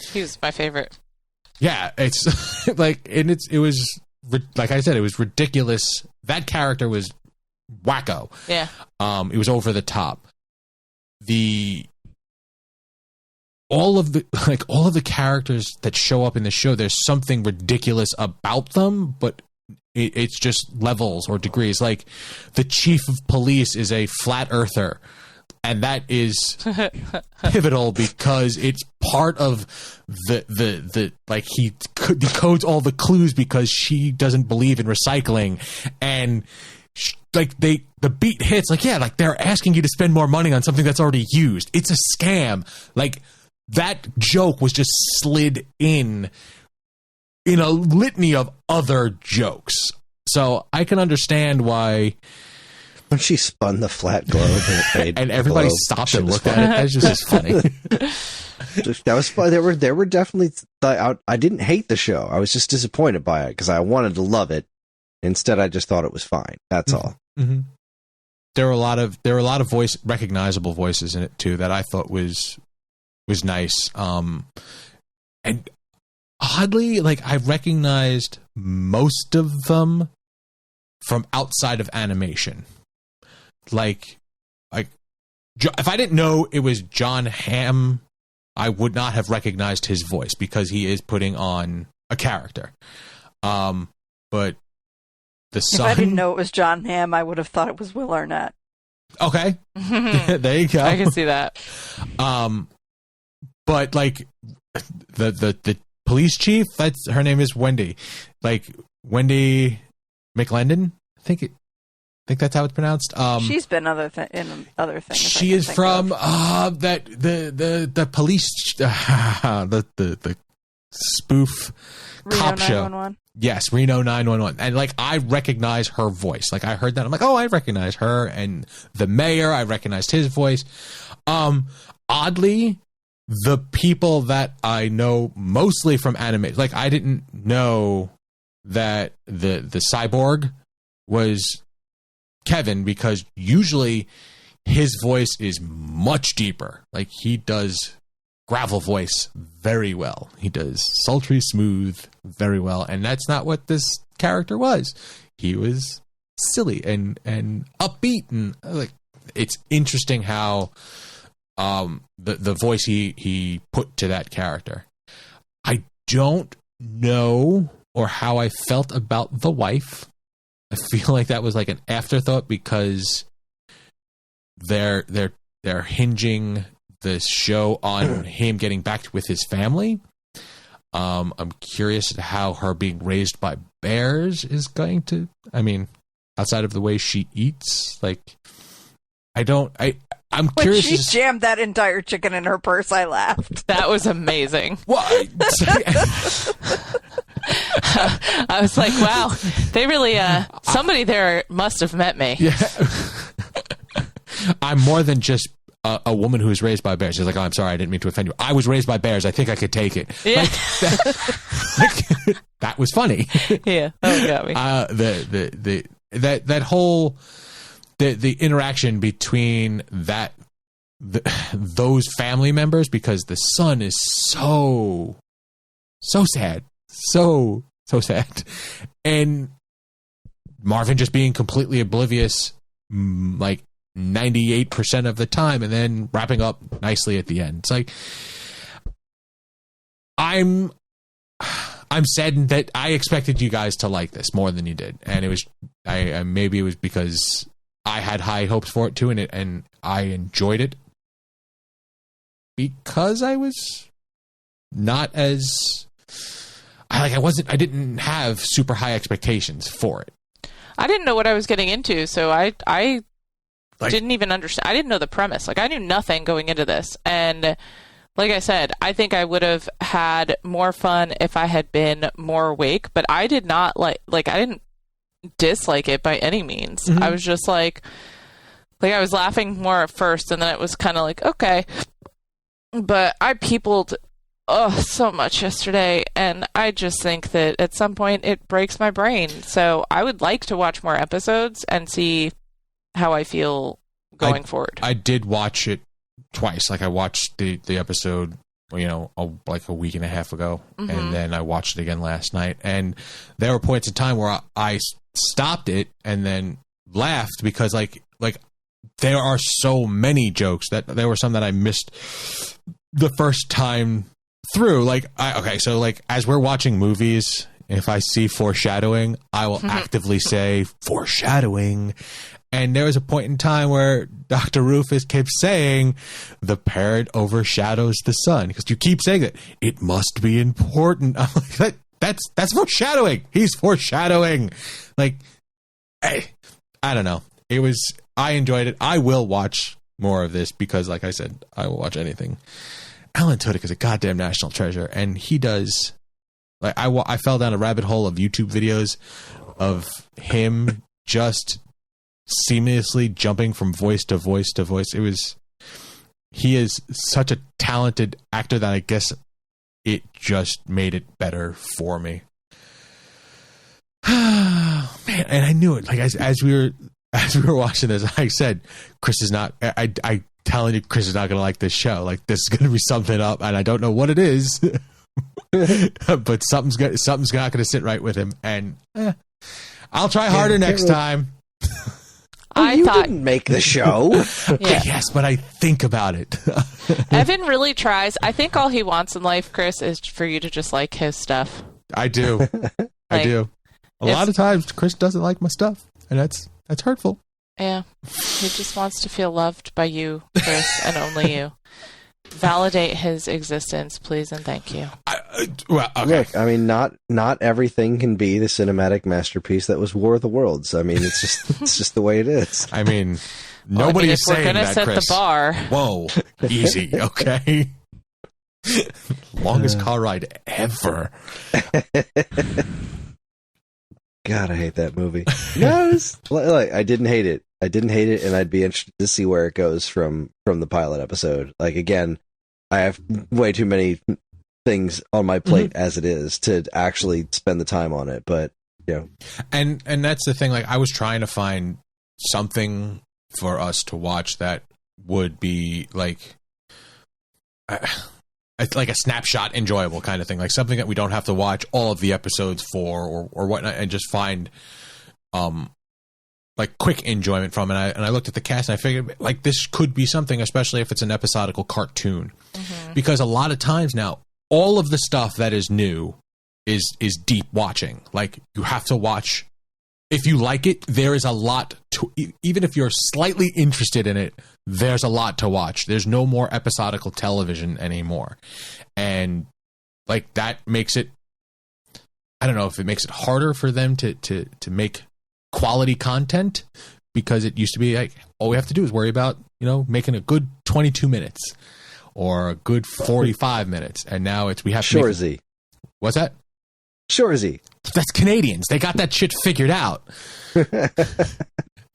He was my favorite. Yeah, it's like, and it was like I said, it was ridiculous. That character was wacko. Yeah. It was over the top. All of the characters that show up in the show, there's something ridiculous about them, but it's just levels or degrees. Like the chief of police is a flat earther, and that is pivotal because it's part of the like he decodes all the clues because she doesn't believe in recycling, and like the beat hits like, yeah, like they're asking you to spend more money on something that's already used. It's a scam. Like that joke was just slid in a litany of other jokes. So I can understand why when she spun the flat globe and everybody stopped and looked at it. That's just funny. That was fun. There were definitely. I didn't hate the show. I was just disappointed by it because I wanted to love it. Instead, I just thought it was fine. That's all. Mm-hmm. There were a lot of recognizable voices in it too that I thought was nice. And oddly, like I recognized most of them from outside of animation. Like if I didn't know it was John Hamm, I would not have recognized his voice because he is putting on a character. But the son, if I didn't know it was John Hamm, I would have thought it was Will Arnett. Okay. There you go. I can see that. But like the police chief, her name is Wendy. Like Wendy McLendon, I think that's how it's pronounced. She's been in other things. She is from the police the spoof Reno cop 911. show. Yes, Reno 911. And like I recognize her voice. Like I heard that, I'm like, oh, I recognize her. And the mayor, I recognized his voice. Oddly, the people that I know mostly from anime, like I didn't know that the cyborg was Kevin because usually his voice is much deeper. Like he does gravel voice very well. He does sultry smooth very well, and that's not what this character was. He was silly and upbeat, and like it's interesting how the voice he put to that character. I don't know or how I felt about the wife. I feel like that was like an afterthought because they're hinging the show on him getting back with his family. I'm curious how her being raised by bears is going to, I mean, outside of the way she eats, like, I'm curious. When she jammed that entire chicken in her purse, I laughed. That was amazing. Well, I was like, wow, they really, somebody there must have met me. Yeah. I'm more than just a woman who was raised by bears. She's like, oh, I'm sorry, I didn't mean to offend you. I was raised by bears. I think I could take it. Yeah. That was funny. Yeah, that got me. That whole the interaction between those family members, because the son is so sad, so sad, and Marvin just being completely oblivious, like 98% of the time, and then wrapping up nicely at the end. It's like I'm saddened that I expected you guys to like this more than you did, and it was maybe it was because I had high hopes for it too, and I enjoyed it because I was not as I didn't have super high expectations for it. I didn't know what I was getting into, so I didn't even understand. I didn't know the premise. Like, I knew nothing going into this. And like I said, I think I would have had more fun if I had been more awake, but I did not I didn't dislike it by any means. Mm-hmm. I was just like I was laughing more at first, and then it was kind of like, okay. But I peopled so much yesterday, and I just think that at some point it breaks my brain. So I would like to watch more episodes and see how I feel going forward. I did watch it twice. Like, I watched the episode, like a week and a half ago, Mm-hmm. and then I watched it again last night. And there were points in time where I stopped it and then laughed because, like there are so many jokes that there were some that I missed the first time through. So as we're watching movies, if I see foreshadowing, I will actively say foreshadowing. And there was a point in time where Dr. Rufus kept saying the parent overshadows the son, because you keep saying that it must be important. I'm like, that's foreshadowing. He's foreshadowing. Like, I don't know. I enjoyed it. I will watch more of this because, like I said, I will watch anything. Alan Tudyk is a goddamn national treasure, and he does. Like, I fell down a rabbit hole of YouTube videos of him just seamlessly jumping from voice to voice to voice. He is such a talented actor that I guess it just made it better for me. Man, and I knew it. Like, as we were watching this, I said, Kris is not. I telling you, Kris is not going to like this show. Like, this is going to be something up, and I don't know what it is, but something's not going to sit right with him. And I'll try harder next time. You didn't make the show. Yeah. Yes, but I think about it. Evan really tries. I think all he wants in life, Kris, is for you to just like his stuff. I do. I do. A lot of times, Kris doesn't like my stuff, and that's hurtful. Yeah. He just wants to feel loved by you, Kris, and only you. Validate his existence, please, and thank you. Okay. Look, I mean, not everything can be the cinematic masterpiece that was War of the Worlds. I mean, it's just the way it is. I mean, nobody is saying that, set Kris. the bar. Whoa, easy, okay? Longest car ride ever. God, I hate that movie. No, I didn't hate it. I didn't hate it, and I'd be interested to see where it goes from the pilot episode. Like, again, I have way too many things on my plate as it is to actually spend the time on it. But and that's the thing. Like, I was trying to find something for us to watch that would be like a snapshot enjoyable kind of thing, like something that we don't have to watch all of the episodes for or whatnot, and just find like quick enjoyment from it. And I looked at the cast and I figured, like, this could be something, especially if it's an episodical cartoon, because a lot of times now all of the stuff that is new is deep watching. Like, you have to watch. If you like it, there is a lot to, even if you're slightly interested in it, there's a lot to watch. There's no more episodical television anymore. And like, that makes it, I don't know if it makes it harder for them to make quality content, because it used to be like, all we have to do is worry about, making a good 22 minutes or a good 45 minutes. And now we have to Shorzy. What's that? Shorzy. That's Canadians. They got that shit figured out.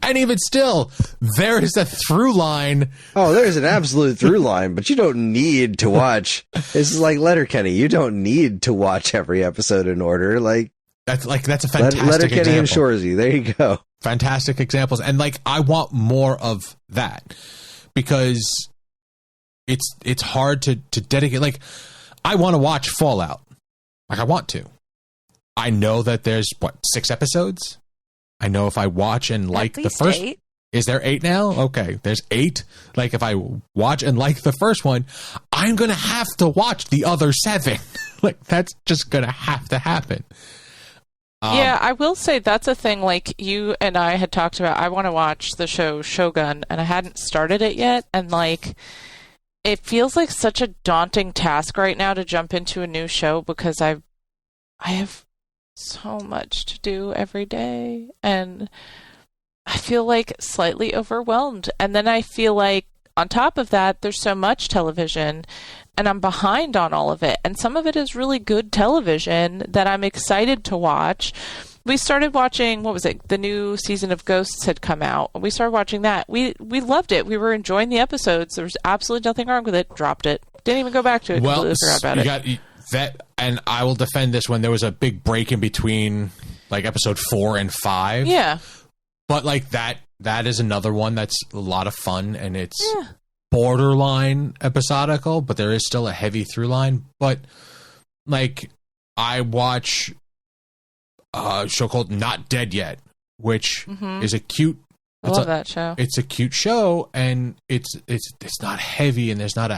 And even still, there is a through line. Oh, there's an absolute through line, but you don't need to watch. This is like Letterkenny. You don't need to watch every episode in order. That's a fantastic Letterkenny example. and Shorzy. There you go. Fantastic examples. And I want more of that, because it's hard to dedicate. I want to watch Fallout. I want to. I know that there's 6 episodes. I know if I watch and like the first, 8. Is there 8 now? Okay, there's 8. If I watch and like the first one, I'm gonna have to watch the other 7. That's just gonna have to happen. Yeah, I will say that's a thing. You and I had talked about, I want to watch the show Shogun, and I hadn't started it yet, and it feels like such a daunting task right now to jump into a new show, because I have so much to do every day, and I feel slightly overwhelmed. And then I feel on top of that, there's so much television, and I'm behind on all of it. And some of it is really good television that I'm excited to watch. We started watching, the new season of Ghosts had come out. We started watching that. We loved it. We were enjoying the episodes. There was absolutely nothing wrong with it. Dropped it. Didn't even go back to it. Well, Completely forgot about it. That, and I will defend this when there was a big break in between episode 4 and 5. Yeah. But that is another one that's a lot of fun, and it's borderline episodical, but there is still a heavy through line. But I watch a show called Not Dead Yet, which is a cute. I love that show. It's a cute show, and it's not heavy, and there's not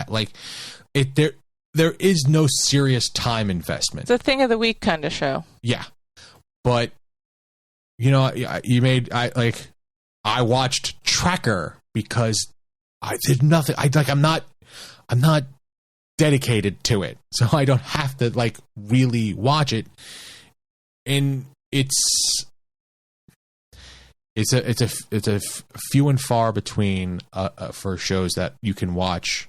there is no serious time investment. It's a thing of the week kind of show. Yeah. But I watched Tracker because I did nothing. I'm not dedicated to it, so I don't have to really watch it. And it's a few and far between for shows that you can watch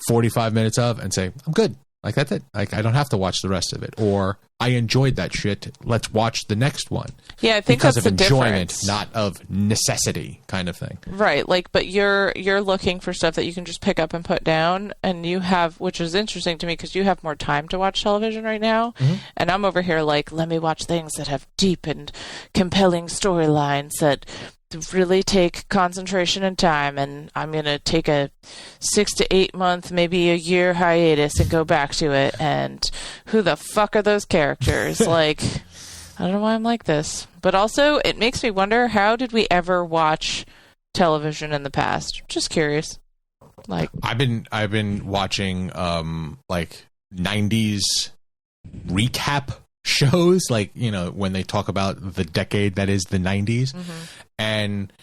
45 minutes of and say, I'm good. That's it. I don't have to watch the rest of it. Or I enjoyed that shit. Let's watch the next one. Yeah, I think because that's of the enjoyment, difference. not of necessity, kind of thing. Right. But you're looking for stuff that you can just pick up and put down, and you have, which is interesting to me because you have more time to watch television right now, and I'm over here let me watch things that have deep and compelling storylines that really take concentration and time, and I'm going to take a 6 to 8 month, maybe a year hiatus and go back to it, and who the fuck are those characters? I don't know why I'm like this. But also, it makes me wonder, how did we ever watch television in the past? Just curious. I've been watching 90s recap shows, when they talk about the decade that is the 90s, and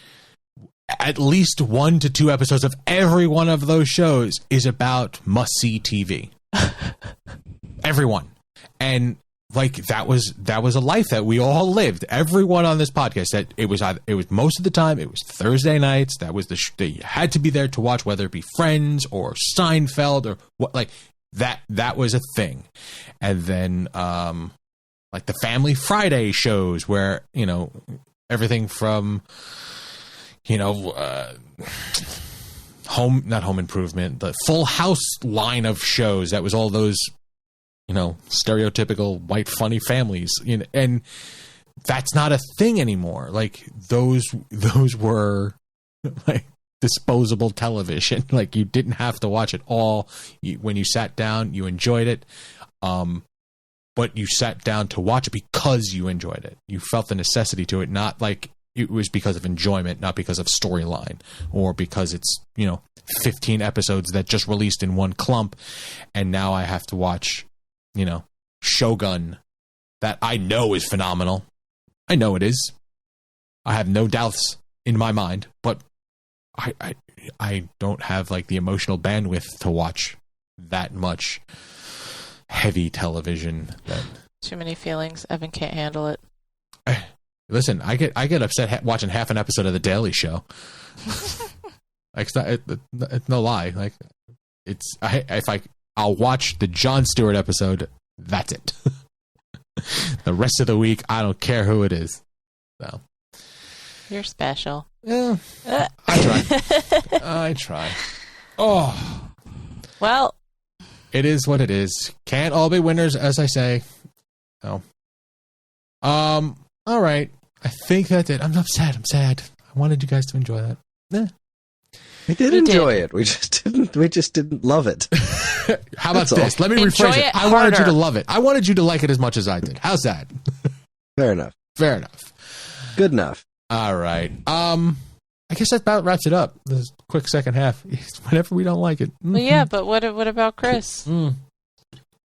at least 1 to 2 episodes of every one of those shows is about must-see TV. Everyone. And that was a life that we all lived. Everyone on this podcast, that it was most of the time it was Thursday nights. That was you had to be there to watch, whether it be Friends or Seinfeld or what, that was a thing. And then the Family Friday shows where everything from not Home Improvement, the Full House line of shows, that was all those stereotypical white funny families, and that's not a thing anymore. Those were disposable television. You didn't have to watch it all. When you sat down, you enjoyed it, but you sat down to watch it because you enjoyed it. You felt the necessity to it, not it was because of enjoyment, not because of storyline, or because it's 15 episodes that just released in one clump, and now I have to watch Shogun that I know is phenomenal. I know it is. I have no doubts in my mind, but I don't have like the emotional bandwidth to watch that much heavy television. Too many feelings. Evan can't handle it. Listen, I get upset watching half an episode of The Daily Show. Like it's no lie. Like I'll watch the Jon Stewart episode. That's it. The rest of the week, I don't care who it is. So you're special. Yeah, I try. Oh, well, it is what it is. Can't all be winners, as I say. So, all right. I think that's it. I'm sad. I wanted you guys to enjoy that. We did enjoy it. We just didn't love it. How about this? Let me rephrase it. I wanted you to love it. I wanted you to like it as much as I did. How's that? Fair enough. Good enough. All right. I guess that about wraps it up. This quick second half. Whenever we don't like it. Well, yeah, but what about Chris? What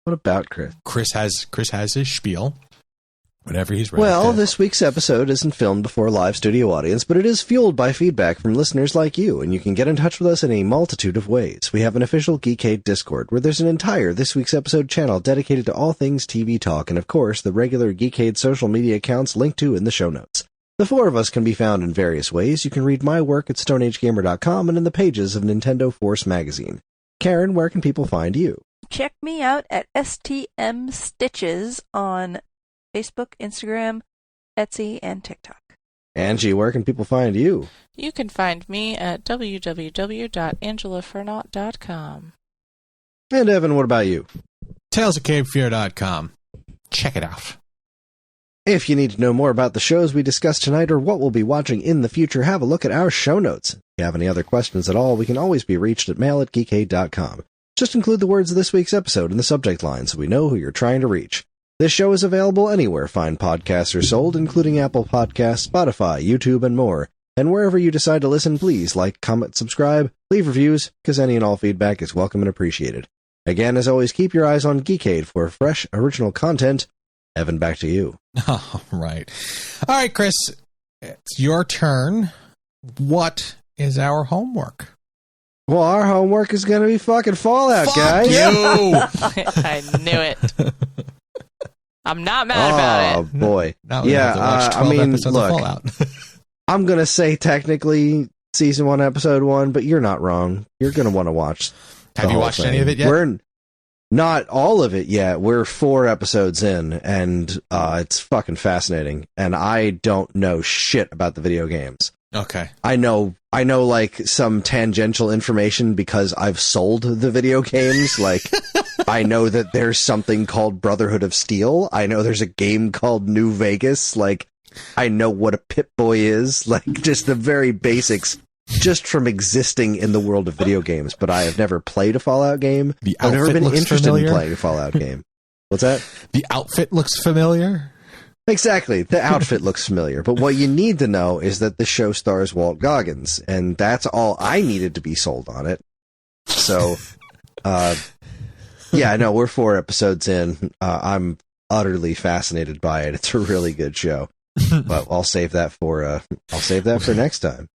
about Chris? Chris has his spiel. Whenever he's ready. Well, this week's episode isn't filmed before a live studio audience, but it is fueled by feedback from listeners like you, and you can get in touch with us in a multitude of ways. We have an official Geekade Discord, where there's an entire This Week's Episode channel dedicated to all things TV talk, and of course, the regular Geekade social media accounts linked to in the show notes. The four of us can be found in various ways. You can read my work at StoneAgeGamer.com and in the pages of Nintendo Force magazine. Karen, where can people find you? Check me out at STM Stitches on Facebook, Instagram, Etsy, and TikTok. Angie, where can people find you? You can find me at www.angelafernot.com. And Evan, what about you? TalesOfCapeFear.com. Check it out. If you need to know more about the shows we discussed tonight or what we'll be watching in the future, have a look at our show notes. If you have any other questions at all, we can always be reached at mail@geekade.com. Just include the words of this week's episode in the subject line so we know who you're trying to reach. This show is available anywhere fine podcasts are sold, including Apple Podcasts, Spotify, YouTube, and more. And wherever you decide to listen, please like, comment, subscribe, leave reviews, because any and all feedback is welcome and appreciated. Again, as always, keep your eyes on Geekade for fresh, original content. Evan, back to you. All right, Chris, it's your turn. What is our homework? Well, our homework is going to be fucking Fallout, guys. You! I knew it. I'm not mad about it. Oh, boy. Yeah, I mean, look, I'm going to say technically Season 1, Episode 1, but you're not wrong. You're going to want to watch Have you watched any of it yet? We're not all of it yet. We're 4 episodes in, and it's fucking fascinating. And I don't know shit about the video games. Okay. I know like some tangential information because I've sold the video games. Like, I know that there's something called Brotherhood of Steel. I know there's a game called New Vegas. Like, I know what a Pip-Boy is. Like, just the very basics just from existing in the world of video games. But I have never played a Fallout game. I've never been interested in playing a Fallout game. What's that? The outfit looks familiar. Exactly. The outfit looks familiar. But what you need to know is that the show stars Walt Goggins, and that's all I needed to be sold on it. So, yeah, no, we're 4 episodes in. I'm utterly fascinated by it. It's a really good show. But I'll save that for next time.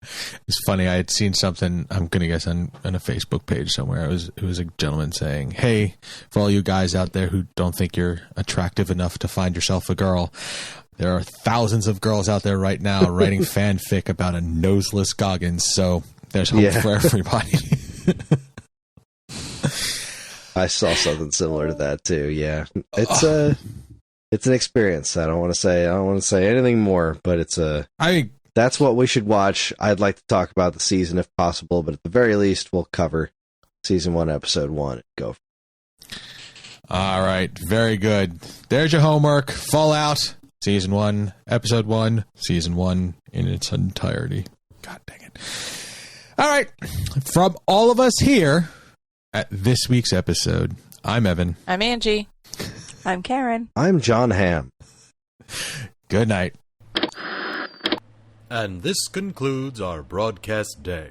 It's funny. I had seen something. I'm gonna guess on a Facebook page somewhere. It was a gentleman saying, "Hey, for all you guys out there who don't think you're attractive enough to find yourself a girl, there are thousands of girls out there right now writing fanfic about a noseless Goggins. So there's hope for everybody." I saw something similar to that too. Yeah, it's an experience. I don't want to say anything more, but that's what we should watch. I'd like to talk about the season if possible, but at the very least, we'll cover Season 1, Episode 1. Go. All right. Very good. There's your homework. Fallout, Season 1, Episode 1, Season 1 in its entirety. God dang it. All right. From all of us here at this week's episode, I'm Evan. I'm Angie. I'm Karen. I'm John Hamm. Good night. And this concludes our broadcast day.